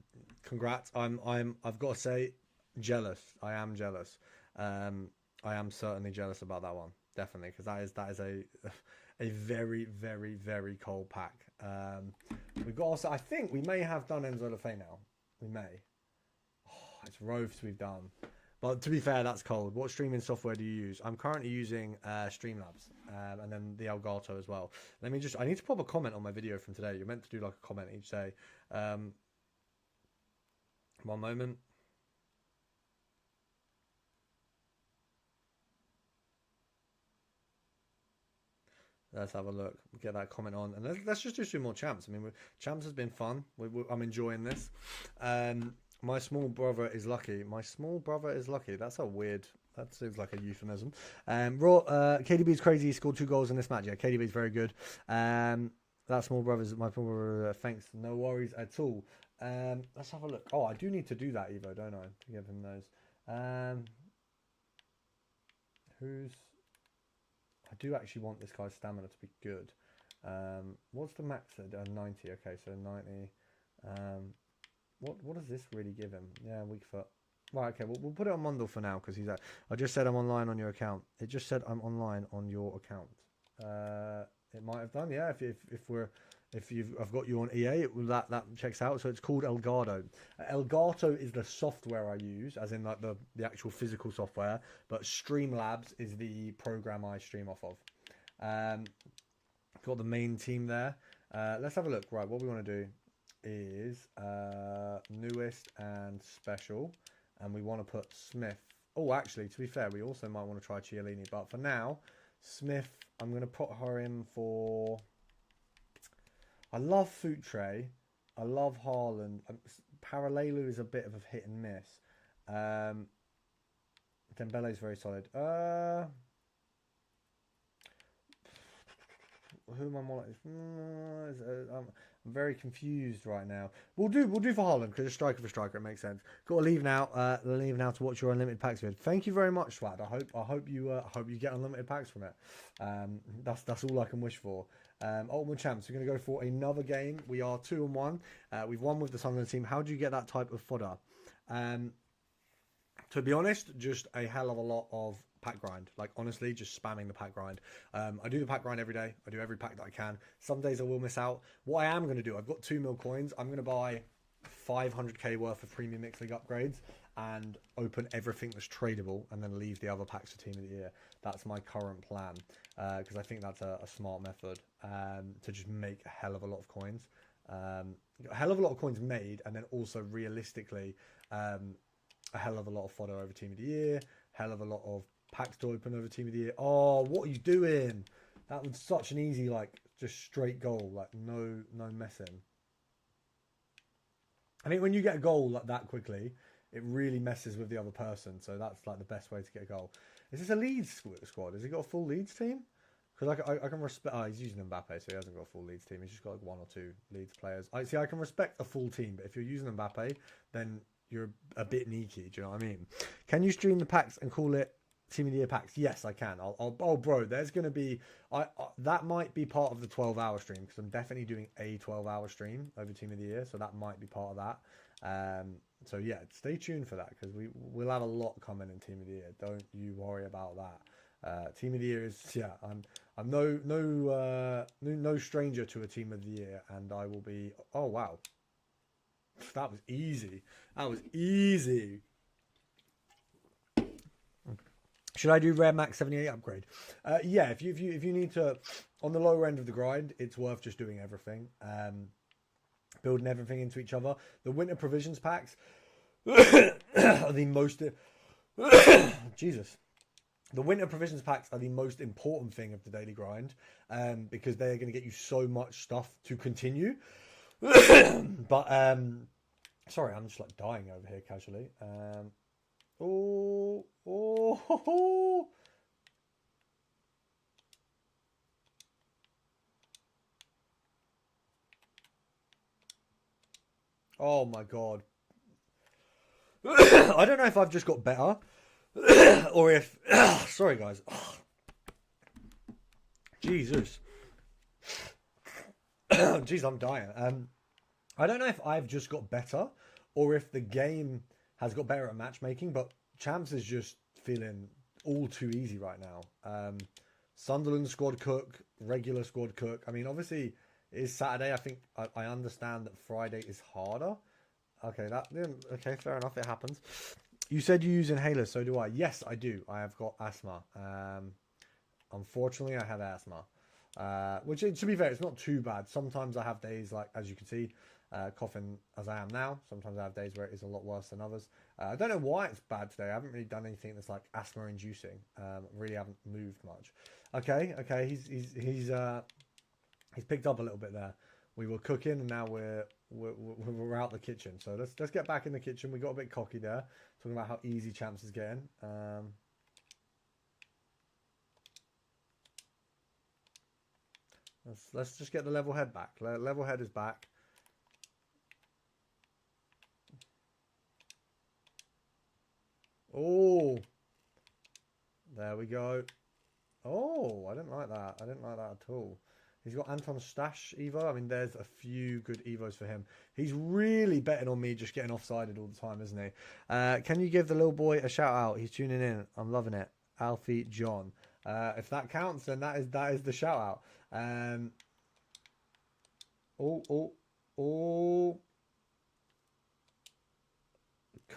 Congrats. I've got to say, jealous. I am jealous. I am certainly jealous about that one, definitely, because that is a very, very, very cold pack. We've got also, I think we may have done Enzo Lefebvre now. We may. Oh, it's Rovs we've done. But to be fair, that's cold. What streaming software do you use? I'm currently using Streamlabs, and then the Elgato as well. I need to pop a comment on my video from today. You're meant to do like a comment each day. One moment. Let's have a look. Get that comment on, and let's just do some more champs. I mean, champs has been fun. I'm enjoying this. My small brother is lucky. My small brother is lucky. That's a weird. That seems like a euphemism. KDB's crazy. He scored 2 goals in this match. Yeah, KDB's very good. That small brother's my small brother. Thanks. No worries at all. Let's have a look. Oh, I do need to do that, Evo, don't I? To give him those. I do actually want this guy's stamina to be good. What's the max at 90? Okay, so 90. What does this really give him? Yeah, weak foot. Right, okay, we'll put it on Mundle for now, because he's at. I just said I'm online on your account. It just said I'm online on your account. It might have done, yeah. I've got you on EA, that checks out. So it's called Elgato. Elgato is the software I use, as in like the actual physical software, but Streamlabs is the program I stream off of. Got the main team there. Let's have a look. Right, what we want to do is newest and special, and we want to put Smith. Oh, actually, to be fair, we also might want to try Chiellini, but for now, Smith, I'm going to put her in for. I love Futre. I love Haaland. Parallelu is a bit of a hit and miss. Dembele is very solid. Who am I more like? I'm very confused right now. We'll do for Haaland, because it's striker for striker. It makes sense. Got to leave now. Leave now to watch your unlimited packs vid. Thank you very much, Swad. I hope you get unlimited packs from it. That's all I can wish for. Ultimate champs. We're going to go for another game. We are 2-1. We've won with the Sunderland team. How do you get that type of fodder? To be honest, just a hell of a lot of pack grind. Like, honestly, just spamming the pack grind. I do the pack grind every day. I do every pack that I can. Some days I will miss out. What I am going to do, I've got 2 mil coins. I'm going to buy 500k worth of premium mix league upgrades and open everything that's tradable, and then leave the other packs for team of the year. That's my current plan, because I think that's a smart method to just make a hell of a lot of coins. A hell of a lot of coins made, and then also realistically a hell of a lot of fodder over team of the year, hell of a lot of packs to open over team of the year. Oh, what are you doing? That was such an easy, like, just straight goal, like no messing. I think when you get a goal like that quickly, it really messes with the other person. So that's like the best way to get a goal. Is this a Leeds squad? Has he got a full Leeds team? Because I can respect... Oh, he's using Mbappe, so he hasn't got a full Leeds team. He's just got like 1 or 2 Leeds players. I can respect a full team, but if you're using Mbappe, then you're a bit sneaky. Do you know what I mean? Can you stream the packs and call it Team of the Year packs? Yes, I can. Oh, bro, there's going to be... that might be part of the 12-hour stream, because I'm definitely doing a 12-hour stream over Team of the Year, so that might be part of that. So yeah, stay tuned for that, because we'll have a lot coming in Team of the Year. Don't you worry about that. Team of the Year is... Yeah, I'm no stranger to a Team of the Year, and I will be... Oh, wow. That was easy. That was easy. Should I do Rare Max 78 upgrade? Yeah, if you need to, on the lower end of the grind, it's worth just doing everything. Building everything into each other. The winter provisions packs are the most... Jesus. The winter provisions packs are the most important thing of the daily grind, because they're going to get you so much stuff to continue. But, sorry, I'm just like dying over here casually. Oh. Oh my God. I don't know if I've just got better or if... sorry, guys. Jesus. Jeez, I'm dying. I don't know if I've just got better or if the game has got better at matchmaking, but Champs is just feeling all too easy right now. Sunderland squad cook, regular squad cook. I mean, obviously, it is Saturday. I think I understand that Friday is harder. Okay, okay, fair enough. It happens. You said you use inhalers, so do I. Yes, I do. I have got asthma. Unfortunately, I have asthma. Which, to be fair, it's not too bad. Sometimes I have days like, as you can see, coughing as I am now. Sometimes I have days where it is a lot worse than others. I don't know why it's bad today. I haven't really done anything that's like asthma inducing. Really haven't moved much. Okay. He's picked up a little bit there. We were cooking and now we're out the kitchen. So let's get back in the kitchen. We got a bit cocky there, talking about how easy Champs is getting. Let's just get the level head back. Level head is back. Oh, there we go. Oh, I didn't like that. I didn't like that at all. He's got Anton Stash Evo. I mean, there's a few good Evos for him. He's really betting on me just getting offsided all the time, isn't he? Can you give the little boy a shout out? He's tuning in. I'm loving it. Alfie John. If that counts, then that is the shout out.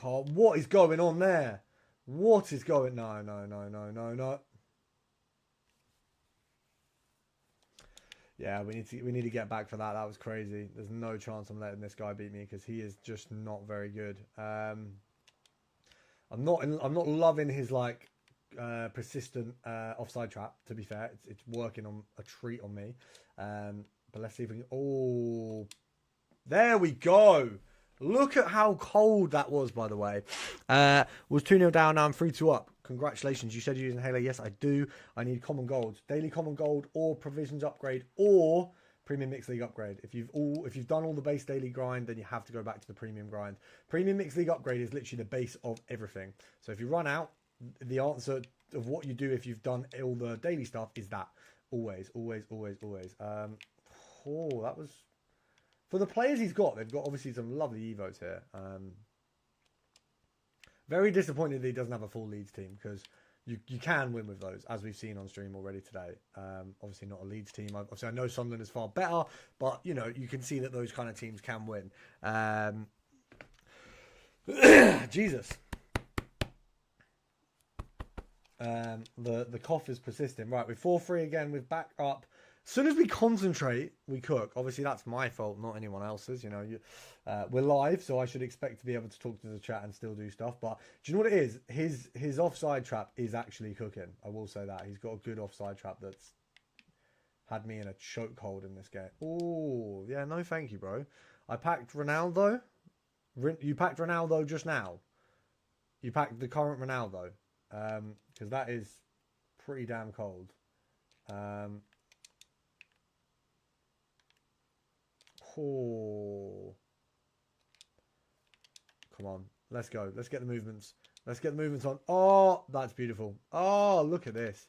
God, what is going on there? What is going... No. Yeah, we need to get back for that. That was crazy. There's no chance I'm letting this guy beat me because he is just not very good. I'm not loving his like persistent offside trap. To be fair, it's working on a treat on me. But let's see if we can... Oh, there we go. Look at how cold that was, by the way. Was 2-0 down, now I'm 3-2 up. Congratulations. You said you're using Halo. Yes, I do. I need common gold. Daily common gold or provisions upgrade or premium mixed league upgrade. If you've done all the base daily grind, then you have to go back to the premium grind. Premium mixed league upgrade is literally the base of everything. So if you run out, the answer of what you do if you've done all the daily stuff is that. Always. Oh, that was... For the players he's got, they've got obviously some lovely Evos here. Very disappointed that he doesn't have a full Leeds team because you can win with those, as we've seen on stream already today. Obviously not a Leeds team. Obviously I know Sunderland is far better, but you know you can see that those kind of teams can win. Jesus. The cough is persisting. Right, we're 4-3 again. We're back up. As soon as we concentrate, we cook. Obviously, that's my fault, not anyone else's. You know, we're live, so I should expect to be able to talk to the chat and still do stuff. But do you know what it is? His offside trap is actually cooking. I will say that. He's got a good offside trap that's had me in a chokehold in this game. Oh, yeah, no thank you, bro. I packed Ronaldo. You packed Ronaldo just now. You packed the current Ronaldo. because that is pretty damn cold. Oh, come on, let's go. Let's get the movements. Let's get the movements on. Oh, that's beautiful. Oh, look at this.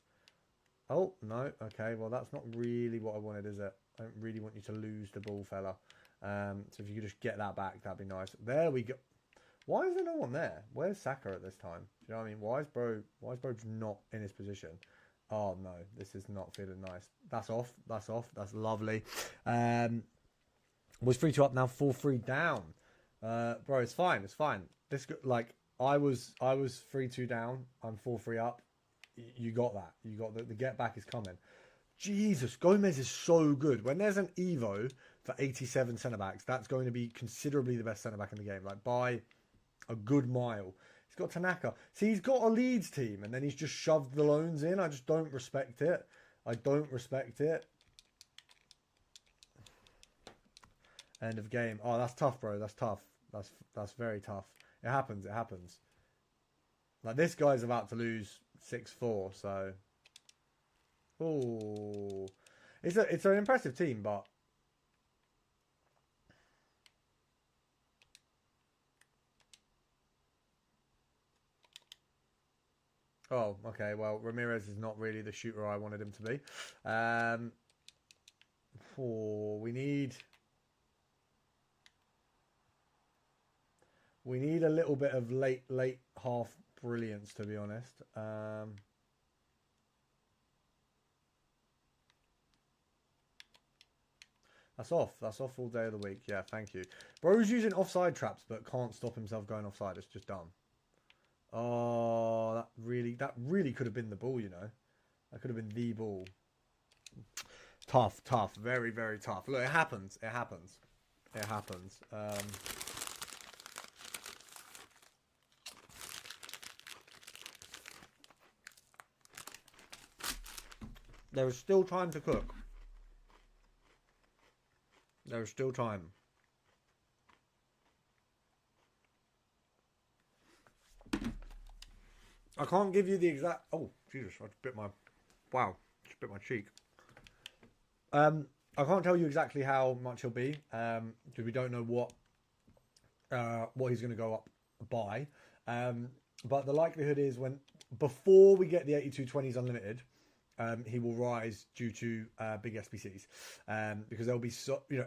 Oh, no. Okay, well, that's not really what I wanted, is it? I don't really want you to lose the ball, fella. So if you could just get that back, that'd be nice. There we go. Why is there no one there? Where's Saka at this time? Do you know what I mean? Why is bro not in his position? Oh, no. This is not feeling nice. That's off. That's off. That's lovely. Was 3-2 up, now 4-3 down. Bro, it's fine. It's fine. This, like, I was 3-2 down. I'm 4-3 up. You got that. You got the get back is coming. Jesus, Gomez is so good. When there's an Evo for 87 centre backs, that's going to be considerably the best centre back in the game. Like by a good mile. He's got Tanaka. See, he's got a Leeds team, and then he's just shoved the loans in. I just don't respect it. I don't respect it. End of game. Oh, that's tough, bro. That's tough. That's very tough. It happens. It happens. Like this guy's about to lose 6-4, so oh, it's an impressive team, but oh, okay. Well, Ramirez is not really the shooter I wanted him to be. We need a little bit of late half brilliance, to be honest. That's off. That's off all day of the week. Yeah, thank you. Bro's using offside traps, but can't stop himself going offside. It's just dumb. Oh, that really could have been the ball, you know. That could have been the ball. Tough. Very, very tough. Look, it happens. It happens. There is still time to cook. There is still time. I can't give you the exact... Oh, Jesus, I just bit my... Wow, just bit my cheek. I can't tell you exactly how much he'll be, because we don't know what he's going to go up by. But the likelihood is before we get the 8220s unlimited, he will rise due to big SBCs, because there'll be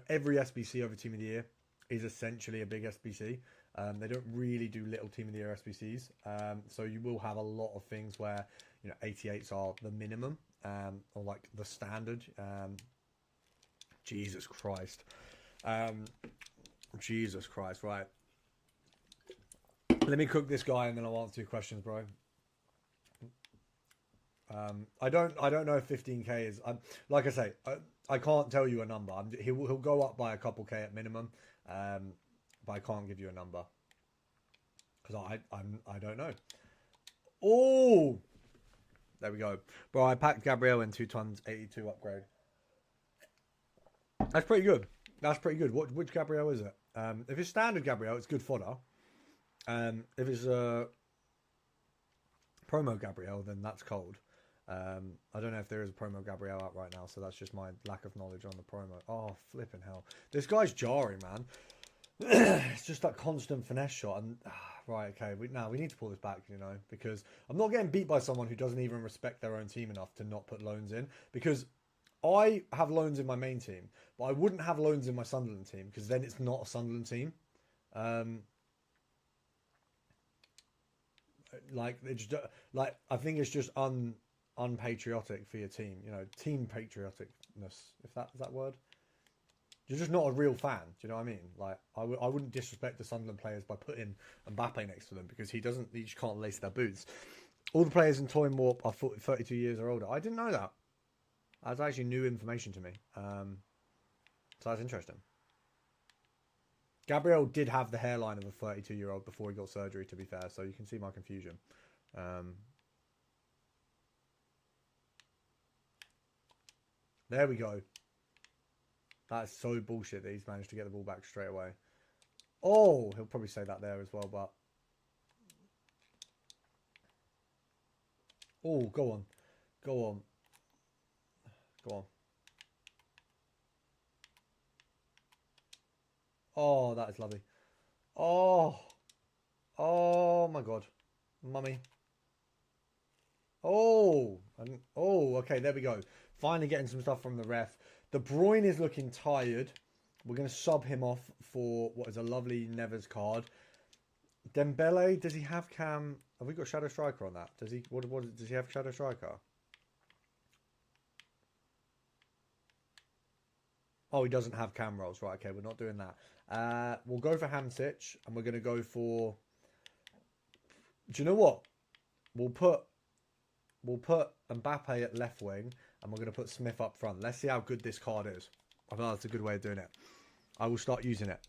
every SBC over Team of the Year is essentially a big SBC. They don't really do little Team of the Year SBCs, so you will have a lot of things where 88s are the minimum, or like the standard. Jesus Christ, right? Let me cook this guy and then I'll answer your questions, bro. I don't know if 15k is. Like I say, I can't tell you a number. He'll go up by a couple k at minimum, but I can't give you a number because I don't know. Oh, there we go, bro. I packed Gabriel in 2 tons 82 upgrade. That's pretty good. Which Gabriel is it? If it's standard Gabriel, it's good fodder. If it's promo Gabriel, then that's cold. I don't know if there is a promo Gabriel out right now, so that's just my lack of knowledge on the promo. Oh, flipping hell. This guy's jarring, man. It's just that constant finesse shot. And right, okay, we need to pull this back, because I'm not getting beat by someone who doesn't even respect their own team enough to not put loans in. Because I have loans in my main team, but I wouldn't have loans in my Sunderland team, because then it's not a Sunderland team. I think it's just unpatriotic for your team, team patrioticness, if that's that word. You're just not a real fan, do you know what I mean? Like, I wouldn't disrespect the Sunderland players by putting Mbappe next to them, because he just can't lace their boots. All the players in Toy Warp are 32 years or older. I didn't know that. That's actually new information to me. So that's interesting. Gabriel did have the hairline of a 32-year-old before he got surgery, to be fair, so you can see my confusion. There we go. That's so bullshit that he's managed to get the ball back straight away. Oh, he'll probably say that there as well, but... Oh, go on. Go on. Go on. Oh, that is lovely. Oh. Oh, my God. Mummy. Oh. Oh, okay, there we go. Finally getting some stuff from the ref. De Bruyne is looking tired. We're going to sub him off for what is a lovely Nevers card. Dembele, does he have cam? Have we got Shadow Striker on that? Does he? What does he have Shadow Striker? Oh, he doesn't have cam rolls. Right, okay, we're not doing that. We'll go for Hamsich, and we're going to go for... Do you know what? We'll put Mbappe at left wing, and we're going to put Smith up front. Let's see how good this card is. I think that's a good way of doing it. I will start using it.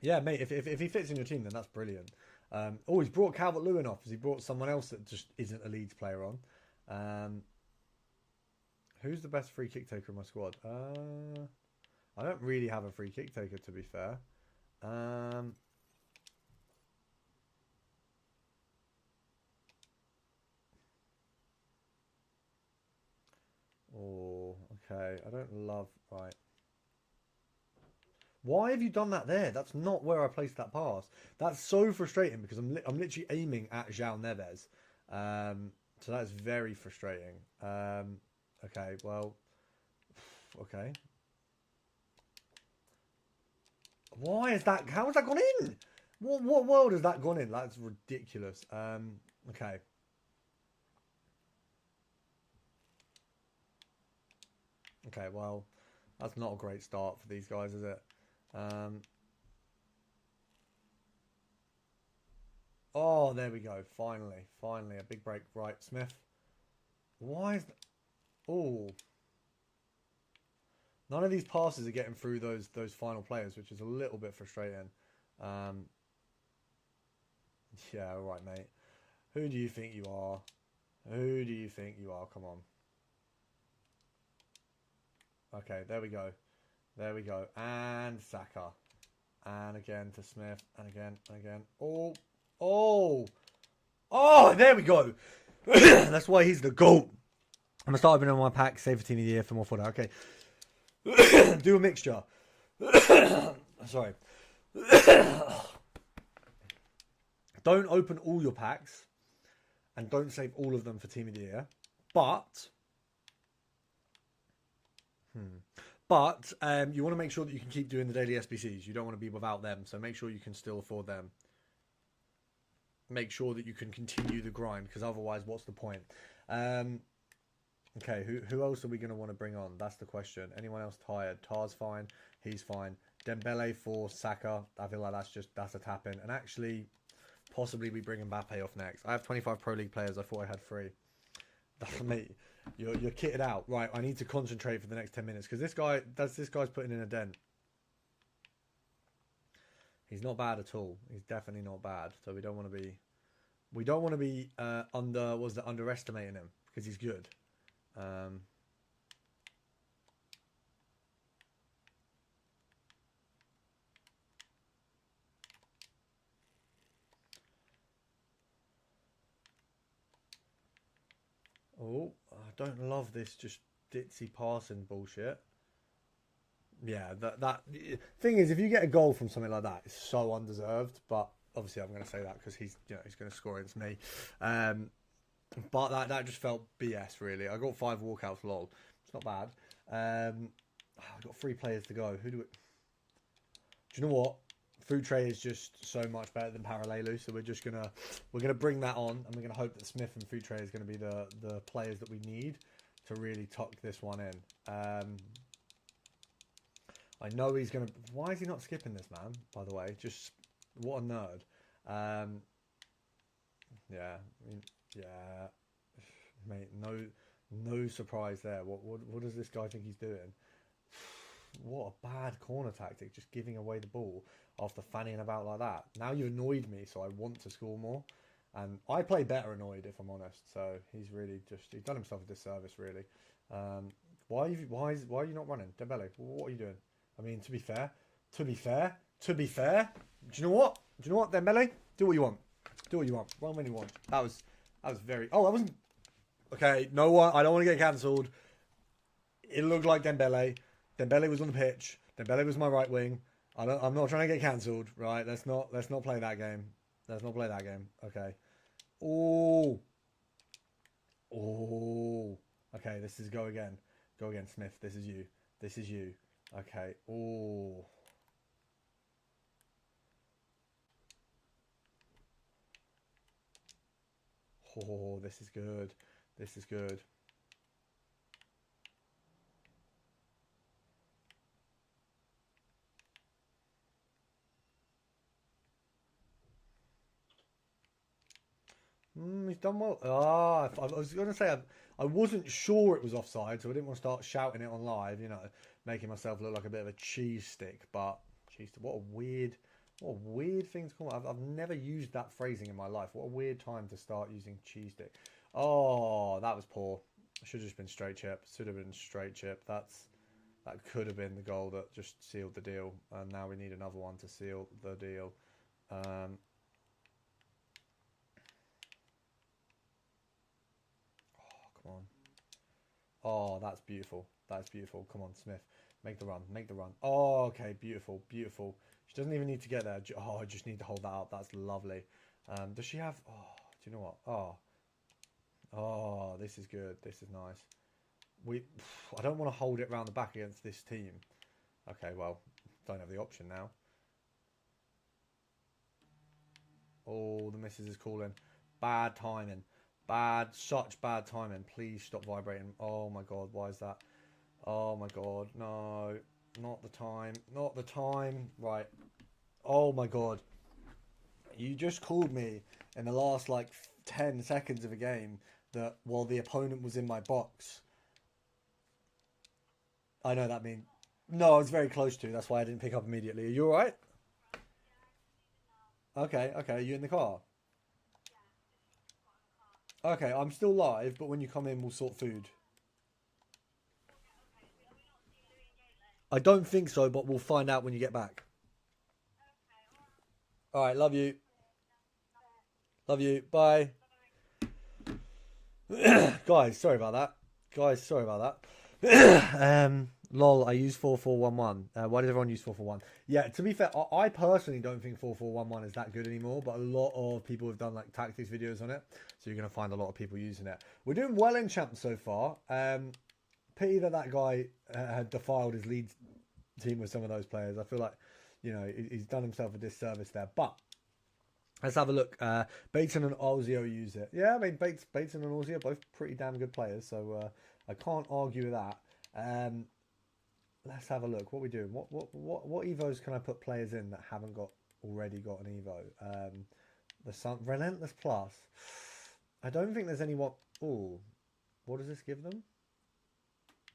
Yeah, mate, if he fits in your team, then that's brilliant. Oh, he's brought Calvert-Lewin off. Has he brought someone else that just isn't a Leeds player on? Who's the best free kick taker in my squad? I don't really have a free kick taker, to be fair. Oh, okay. I don't love... Right. Why have you done that there? That's not where I placed that pass. That's so frustrating because I'm literally aiming at João Neves. So that's very frustrating. Okay, well... Okay. Why is that... How has that gone in? What world has that gone in? That's ridiculous. Okay. Okay, well... That's not a great start for these guys, is it? Oh, there we go. Finally, a big break. Right, Smith. Why is that? Oh, none of these passes are getting through those final players, which is a little bit frustrating. Yeah, all right, mate. Who do you think you are? Who do you think you are? Come on. Okay, there we go. There we go. And Saka. And again to Smith. And again. And again. Oh. Oh. Oh, there we go. That's why he's the GOAT. I'm going to start opening on my pack. Save for team of the year for more fodder. Okay. Do a mixture. Sorry. Don't open all your packs. And don't save all of them for team of the year. But... you want to make sure that you can keep doing the daily SBCs. You don't want to be without them, so make sure you can still afford them. Make sure that you can continue the grind, because otherwise, what's the point? Okay, who else are we going to want to bring on? That's the question. Anyone else tired? Tar's fine. He's fine. Dembele for Saka. I feel like that's a tap in. And actually, possibly we bring Mbappe off next. I have 25 Pro League players. I thought I had 3. That's me. You're kitted out. Right, I need to concentrate for the next 10 minutes because this guy's putting in a dent. He's not bad at all. He's definitely not bad. So we don't want to be underestimating him because he's good. Oh, I don't love this just ditzy passing bullshit. Yeah, that thing is, if you get a goal from something like that, it's so undeserved. But obviously, I'm going to say that because he's going to score against me. But that just felt BS. Really, I got 5 walkouts. Lol, it's not bad. I've got 3 players to go. Do you know what? Food Tray is just so much better than Parallelu, so we're gonna bring that on, and we're gonna hope that Smith and Food Tray is gonna be the players that we need to really tuck this one in. I know he's gonna. Why is he not skipping this, man? By the way, just what a nerd. Yeah, mate. No surprise there. What does this guy think he's doing? What a bad corner tactic, just giving away the ball after fanning about like that. Now you annoyed me, so I want to score more. And I play better annoyed, if I'm honest. So he's done himself a disservice, really. Why are you not running? Dembele, what are you doing? I mean, to be fair, do you know what, Dembele? Do what you want. Run when you want. That was very... Oh, I wasn't... Okay, no one. I don't want to get cancelled. It looked like Dembele. Dembele was on the pitch. Dembele was my right wing. I'm not trying to get cancelled, right? Let's not play that game. Let's not play that game. Okay. Oh. Oh. Okay, this is go again. Go again, Smith. This is you. This is you. Okay. Oh. Oh, this is good. This is good. He's done well. I was going to say I wasn't sure it was offside, so I didn't want to start shouting it on live, you know, making myself look like a bit of a cheese stick. But, jeez, what a weird thing to call it. I've never used that phrasing in my life. What a weird time to start using cheese stick. Oh, that was poor. Should have just been straight chip. Should have been straight chip. That could have been the goal that just sealed the deal. And now we need another one to seal the deal. Come on. Oh, that's beautiful. That's beautiful. Come on, Smith. Make the run. Make the run. Oh, okay. Beautiful. Beautiful. She doesn't even need to get there. Oh, I just need to hold that up. That's lovely. Does she have... Oh, do you know what? Oh. Oh, this is good. This is nice. I don't want to hold it around the back against this team. Okay, well, don't have the option now. Oh, the missus is calling. Bad timing. Such bad timing. Please stop vibrating. Oh my god, why is that? Oh my god, no. Not the time. Not the time. Right. Oh my god. You just called me in the last like 10 seconds of a game that while the opponent was in my box. I know that means... No, I was very close to. That's why I didn't pick up immediately. Are you alright? Okay, okay. You in the car? Okay, I'm still live, but when you come in, we'll sort food. I don't think so, but we'll find out when you get back. Alright, love you. Love you. Bye. Guys, sorry about that. Lol, I use 4411. Why does everyone use 441? Yeah, to be fair, I personally don't think 4411 is that good anymore, but a lot of people have done like tactics videos on it, so you're going to find a lot of people using it. We're doing well in champs so far. Pity that guy had defiled his lead team with some of those players. I feel like, you know, he's done himself a disservice there, but let's have a look. Bateson and Ozio use it. Yeah, I mean, Bateson and Ozio are both pretty damn good players, so I can't argue with that. Let's have a look. What are we doing? What evos can I put players in that haven't already got an evo? Relentless Plus. I don't think there's anyone. Oh, what does this give them?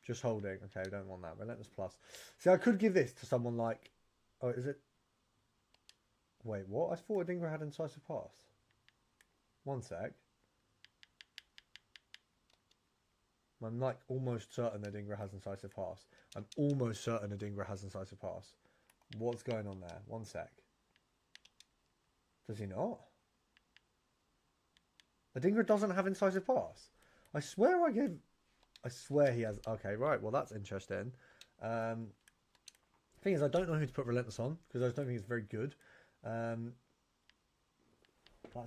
Just holding. Okay, we don't want that. Relentless Plus. See, I could give this to someone like. Oh, is it? Wait, what? I thought Adingra had incisive pass. One sec. I'm like almost certain Adingra has incisive pass. I'm almost certain Adingra has incisive pass. What's going on there? One sec. Does he not? Adingra doesn't have incisive pass. I swear he has. Okay, right. Well, that's interesting. Thing is, I don't know who to put Relentless on because I don't think it's very good. That's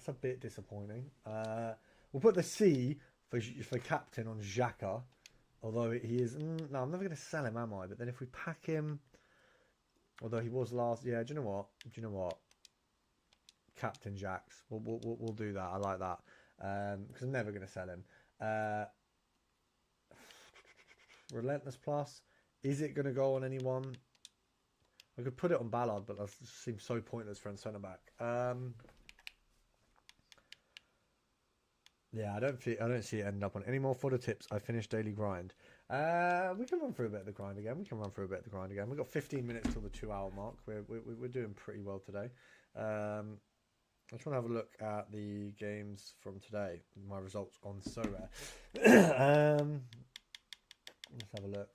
a bit disappointing. We'll put the C for captain on Xhaka, although he is. No, I'm never going to sell him, am I? But then if we pack him, although he was last. Yeah, do you know what? Captain Jax. We'll do that. I like that because I'm never going to sell him. Relentless Plus. Is it going to go on anyone? I could put it on Ballard, but that seems so pointless for a centre back. Yeah, I don't see it end up on any more fodder tips. I finished daily grind. We can run through a bit of the grind again. We've got 15 minutes till the 2-hour mark. We're doing pretty well today. I just want to have a look at the games from today. My results on so rare. Let's have a look.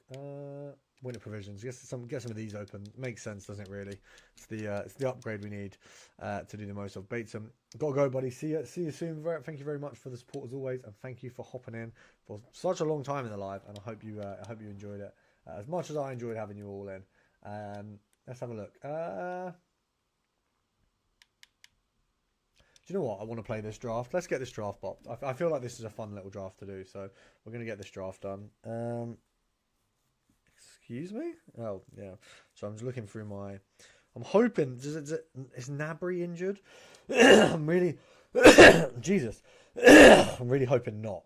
winter provisions. Get some of these open. Makes sense, doesn't it? Really, it's the upgrade we need to do the most of. Bateson, gotta go, buddy. See you soon. Thank you very much for the support as always, and thank you for hopping in for such a long time in the live. And I hope you enjoyed it as much as I enjoyed having you all in. Let's have a look. Do you know what? I want to play this draft. Let's get this draft bopped. I feel like this is a fun little draft to do, so we're going to get this draft done. Excuse me? Oh, yeah. So I'm just looking through my... I'm hoping... Is Nabry injured? I'm really... Jesus. I'm really hoping not.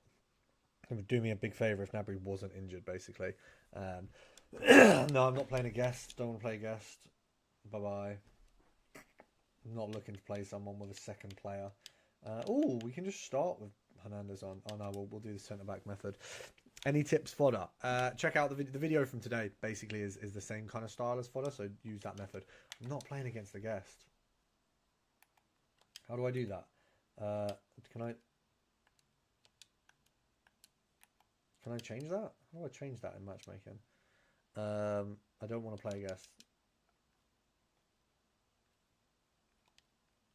It would do me a big favour if Nabry wasn't injured, basically. No, I'm not playing a guest. Don't want to play a guest. Bye-bye. Not looking to play someone with a second player. Oh, we can just start with Hernandez on. Oh no, we'll do the centre-back method. Any tips, fodder? Check out the video from today. Basically, is the same kind of style as fodder, so use that method. I'm not playing against the guest. How do I do that? Can I change that? How do I change that in matchmaking? I don't want to play a guest.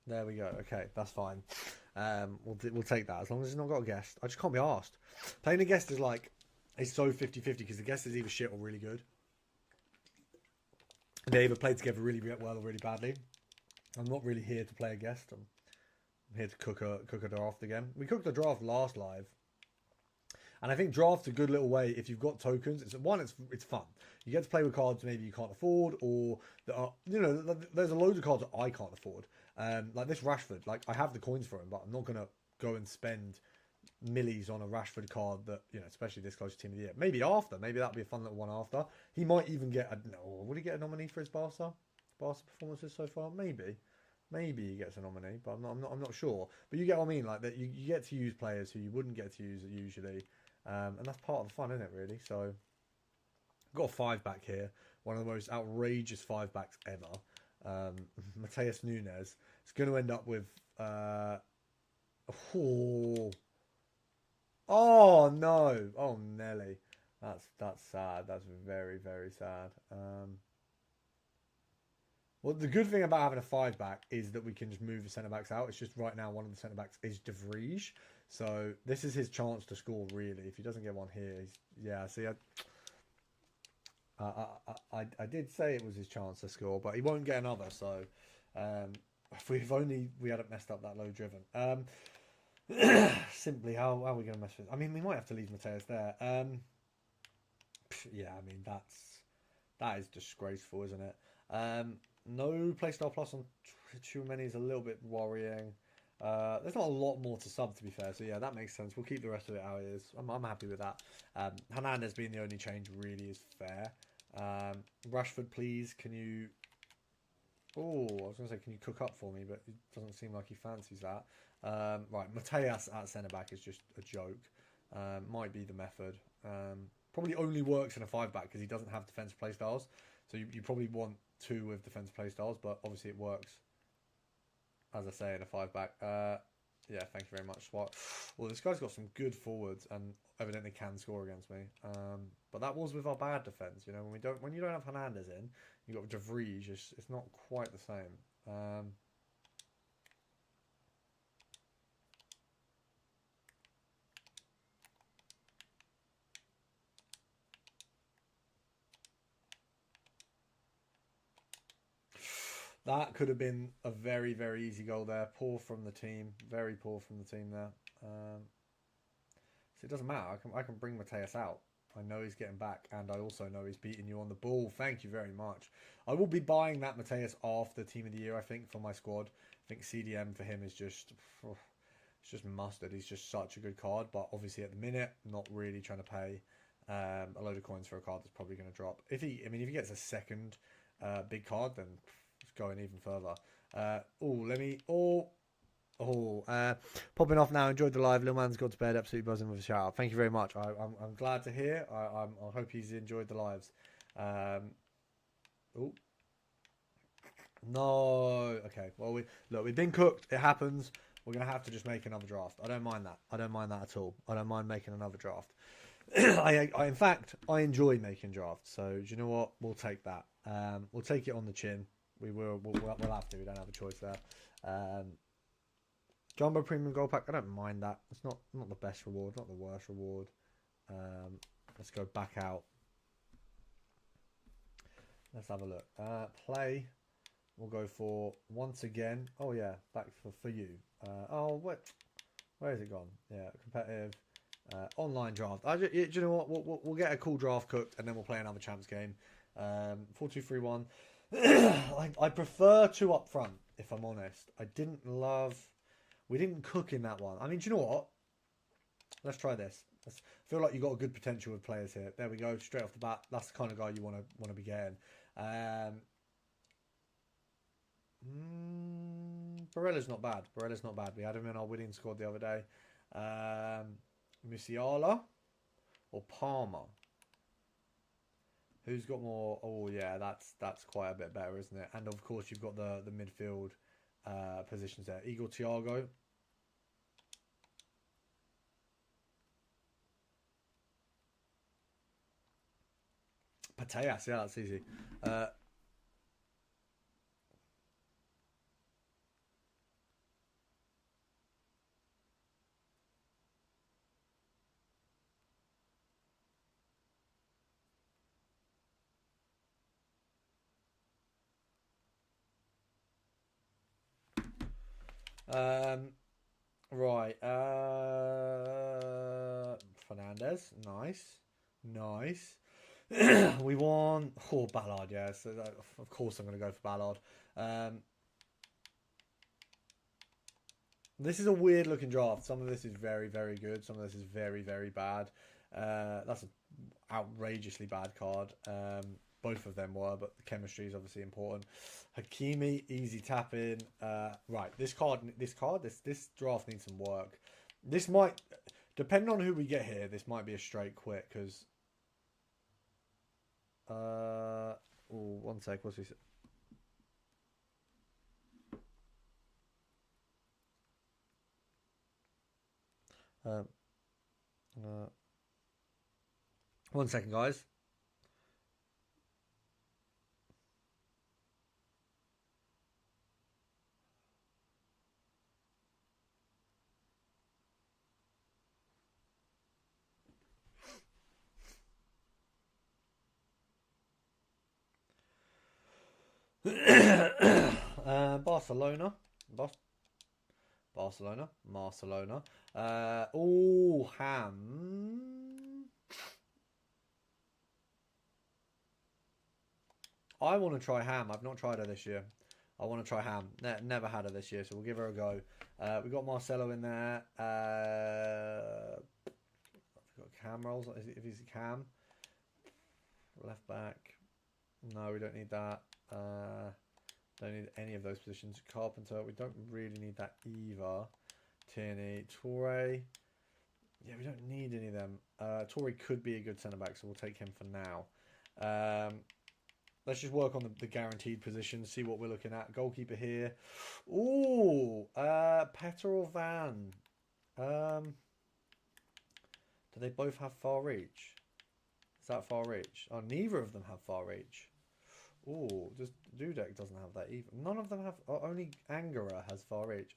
There we go. Okay, that's fine. We'll take that as long as it's not got a guest. I just can't be asked. Playing a guest is like, it's so 50-50 because the guest is either shit or really good. They either play together really well or really badly. I'm not really here to play a guest. I'm here to cook a draft again. We cooked a draft last live. And I think draft's a good little way if you've got tokens. It's fun. You get to play with cards maybe you can't afford, or that are, there's a load of cards that I can't afford. Like this Rashford, like I have the coins for him, but I'm not gonna go and spend millies on a Rashford card that, especially this close to Team of the Year. Maybe that'll be a fun little one after. He might even get would he get a nominee for his Barca performances so far? Maybe he gets a nominee, but I'm not sure. But you get what I mean, like that you get to use players who you wouldn't get to use usually. And that's part of the fun, isn't it, really? So, I've got a 5-back here. One of the most outrageous 5-backs ever. Mateus Nunes. It's going to end up with... Oh, no. Oh, Nelly. That's sad. That's very, very sad. Well, the good thing about having a 5-back is that we can just move the centre-backs out. It's just right now one of the centre-backs is De Vrij. So this is his chance to score, really. If he doesn't get one here, see, I did say it was his chance to score, but he won't get another. So if we hadn't messed up that low driven. Simply, how are we going to mess with it? I mean, we might have to leave Mateus there. Yeah, I mean, that is disgraceful, isn't it? No Playstyle Plus on too many is a little bit worrying. There's not a lot more to sub, to be fair. So yeah, that makes sense. We'll keep the rest of it how it is. I'm happy with that. Hernandez being the only change really is fair. Rashford, please, can you... Oh, I was going to say, can you cook up for me? But it doesn't seem like he fancies that. Right, Mateus at centre-back is just a joke. Might be the method. Probably only works in a 5-back because he doesn't have defensive playstyles. So you probably want 2 with defensive playstyles, but obviously it works, as I say, in a 5-back. Yeah, thank you very much, Swat. Well, this guy's got some good forwards and evidently can score against me. But that was with our bad defence, when you don't have Hernandez in, you've got De Vrij, it's not quite the same. That could have been a very, very easy goal there. Poor from the team. Very poor from the team there. So it doesn't matter. I can bring Mateus out. I know he's getting back, and I also know he's beating you on the ball. Thank you very much. I will be buying that Mateus after Team of the Year, I think, for my squad. I think CDM for him is just... It's just mustard. He's just such a good card, but obviously at the minute, not really trying to pay a load of coins for a card that's probably going to drop. If he gets a second big card, then... going even further. Popping off now. Enjoyed the live. Little man's got to bed. Absolutely buzzing with a shout out. Thank you very much. I'm glad to hear. I hope he's enjoyed the lives. No. Okay. Well, we've been cooked. It happens. We're gonna have to just make another draft. I don't mind that. I don't mind that at all. I don't mind making another draft. In fact, I enjoy making drafts. So do you know what? We'll take that. We'll take it on the chin. We'll have to. We don't have a choice there. Jumbo Premium Gold Pack. I don't mind that. It's not the best reward, not the worst reward. Let's go back out. Let's have a look. Play. We'll go for once again. Oh yeah, back for you. Oh what? Where has it gone? Yeah, competitive. Online draft. Do you know what? We'll get a cool draft cooked, and then we'll play another champs game. 4-2-3-1. I prefer 2 up front, if I'm honest. We didn't cook in that one. I mean, do you know what? Let's try this. I feel like you got a good potential with players here. There we go, straight off the bat. That's the kind of guy you want to be getting. Barella's not bad. We had him in our winning squad the other day. Musiala or Palmer? Who's got more? Oh yeah, that's quite a bit better, isn't it? And of course you've got the midfield positions there. Igor Thiago. Pateas, yeah, that's easy. Right. Fernandez. Nice. We want Ballard, yeah. So of course I'm going to go for Ballard. This is a weird looking draft. Some of this is very, very good. Some of this is very, very bad. That's an outrageously bad card. Both of them were, but the chemistry is obviously important. Hakimi, easy tapping. Right, this draft needs some work. This might, depending on who we get here, this might be a straight quit because. One sec. What's he say? One second, guys. Barcelona. Ham. I want to try Ham. I've not tried her this year. I want to try Ham. Never had her this year, so we'll give her a go. We got Marcelo in there. I've got Cam rolls. If he's a Cam, left back. No, we don't need that. Don't need any of those positions. Carpenter, we don't really need that either. Tierney, Torre. Yeah, we don't need any of them. Torre could be a good centre back, so we'll take him for now. Let's just work on the guaranteed positions, see what we're looking at. Goalkeeper here. Ooh, Petter or Van? Do they both have far reach? Is that far reach? Oh, neither of them have far reach. Ooh, just Dudek doesn't have that either. None of them have. Oh, only Angara has far reach.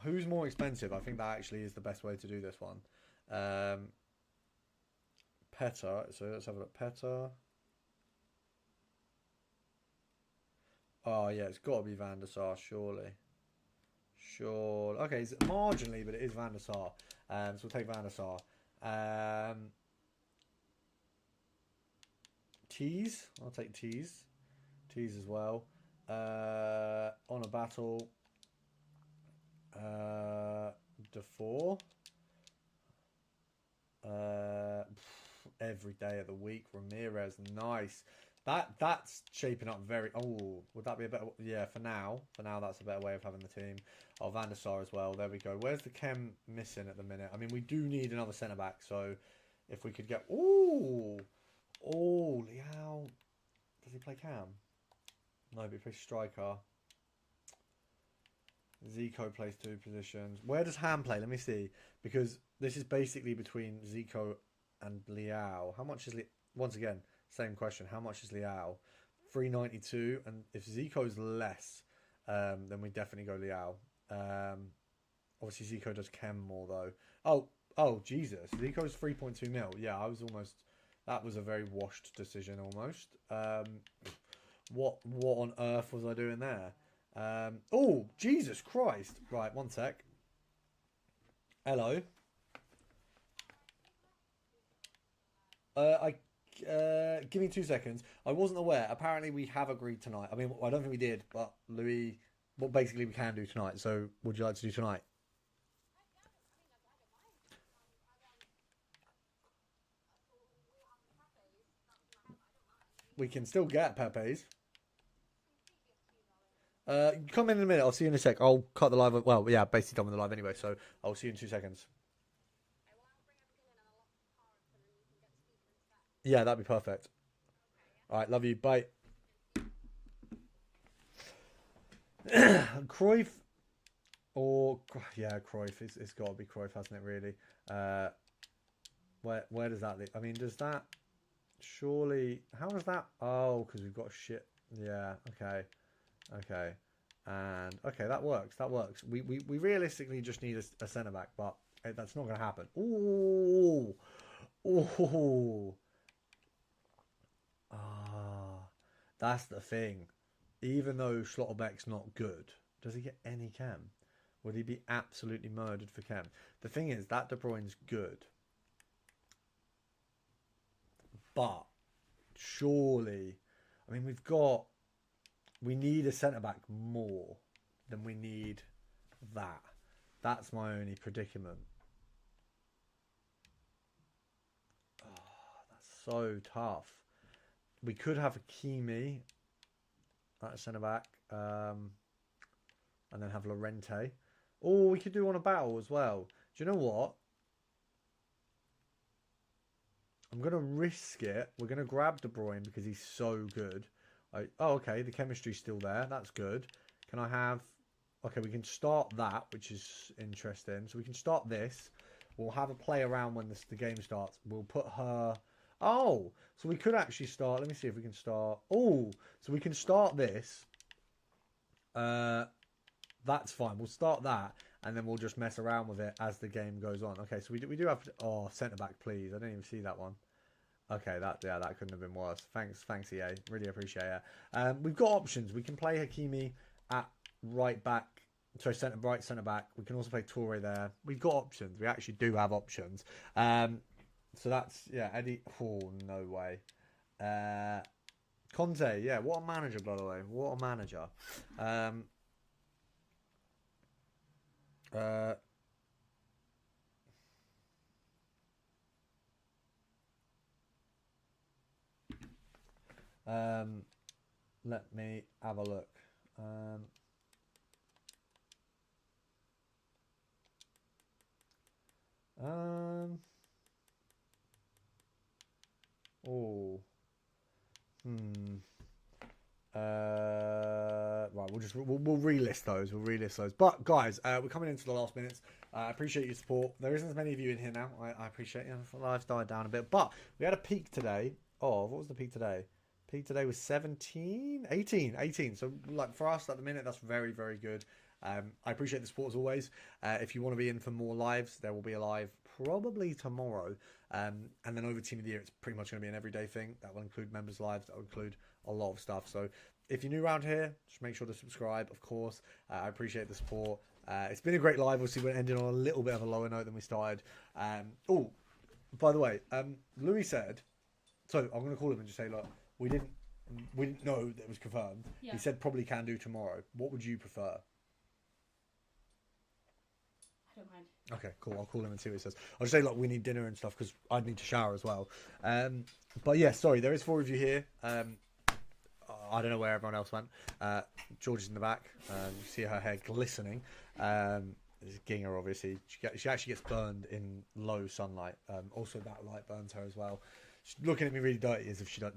Who's more expensive? I think that actually is the best way to do this one. Petter. So let's have a look. Petter. Oh yeah, it's got to be Van der Sar, surely. Sure. Okay, it's marginally, but it is Van der Sar. So we'll take Van der Sar. Tees. I'll take Tees. Tees as well. On a battle. Defour. Every day of the week. Ramirez. Nice. That's shaping up very. Oh, would that be a better? Yeah, for now. That's a better way of having the team. Oh, Van der Sar as well. There we go. Where's the chem missing at the minute? I mean, we do need another centre back. So, if we could get. Oh, Liao. Does he play cam? No, but he plays striker. Zico plays 2 positions. Where does Ham play? Let me see. Because this is basically between Zico and Liao. How much is once again, same question. How much is Liao? 392. And if Zico's less, then we definitely go Liao. Obviously Zico does chem more though. Oh Jesus. Zico's 3.2 mil. Yeah, I was almost, that was a very washed decision almost. What on earth was I doing there? Oh, Jesus Christ. Right, one sec. Hello. Give me 2 seconds. I wasn't aware. Apparently we have agreed tonight. I mean, I don't think we did, but Louis, what basically we can do tonight. So, would you like to do tonight? We can still get Pepe's. Come in a minute. I'll see you in a sec. I'll cut the live. Well, yeah, basically done with the live anyway. So I'll see you in 2 seconds. Yeah, that'd be perfect. All right, love you. Bye. Cruyff or yeah, Cruyff. It's got to be Cruyff, hasn't it? Really. Where does that lead? I mean, does that surely? How does that? Oh, because we've got shit. Yeah. Okay. Okay. And okay, that works. That works. We realistically just need a centre back, but that's not going to happen. Ooh. Ooh. Ah, that's the thing. Even though Schlotterbeck's not good, does he get any chem? Would he be absolutely murdered for chem? The thing is, that De Bruyne's good. But surely, I mean, we need a centre-back more than we need that. That's my only predicament. Oh, that's so tough. We could have a Kimi at centre-back, and then have Llorente. Or we could do on a battle as well. Do you know what? I'm going to risk it. We're going to grab De Bruyne because he's so good. Oh, okay. The chemistry's still there. That's good. Can I have... Okay, we can start that, which is interesting. So we can start this. We'll have a play around when the game starts. We'll put her... Oh, so we could actually start... Let me see if we can start... Oh, so we can start this. That's fine. We'll start that, and then we'll just mess around with it as the game goes on. Okay, so we do have... Oh, centre-back, please. I didn't even see that one. Okay, that couldn't have been worse. Thanks, EA. Really appreciate it. We've got options. We can play Hakimi at right back. Sorry, centre back. We can also play Toure there. We've got options. We actually do have options. So that's, yeah, Eddie. Oh, no way. Conte, yeah, what a manager, by the way. What a manager. Let me have a look. Oh. Right, we'll relist those. We'll relist those. But guys, we're coming into the last minutes. I appreciate your support. There isn't as many of you in here now. I appreciate it. The live's died down a bit, but we had a peak today. Oh, what was the peak today? Peak today was 17, 18. So like for us at the minute, that's very, very good. I appreciate the support as always. If you want to be in for more lives, there will be a live probably tomorrow. And then over Team of the Year, it's pretty much going to be an everyday thing. That will include members lives. That will include a lot of stuff. So if you're new around here, just make sure to subscribe, of course. I appreciate the support. It's been a great live. Obviously, we're ending on a little bit of a lower note than we started. Oh, by the way, Louis said, so I'm going to call him and just say, look, we didn't know that it was confirmed. Yeah. He said probably can do tomorrow. What would you prefer? I don't mind. Okay, cool. I'll call him and see what he says. I'll just say, look, we need dinner and stuff because I'd need to shower as well. But yeah, sorry, there is 4 of you here. I don't know where everyone else went. George is in the back. You see her hair glistening. It's Ginger, obviously. She actually gets burned in low sunlight. Also, that light burns her as well. She's looking at me really dirty as if she does.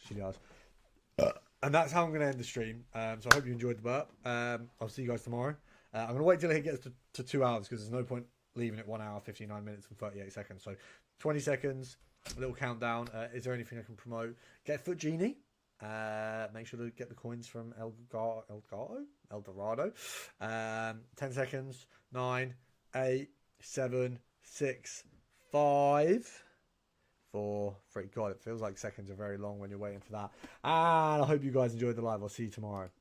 She does. And that's how I'm going to end the stream. So I hope you enjoyed the burp. I'll see you guys tomorrow. I'm going to wait till it gets to 2 hours because there's no point leaving it 1 hour, 59 minutes and 38 seconds. So 20 seconds, a little countdown. Is there anything I can promote? Get Foot Genie. Make sure to get the coins from El Dorado. 10 seconds. 9, 8, 7, 6, 5, 4, 3. God, it feels like seconds are very long when you're waiting for that. And I hope you guys enjoyed the live. I'll see you tomorrow.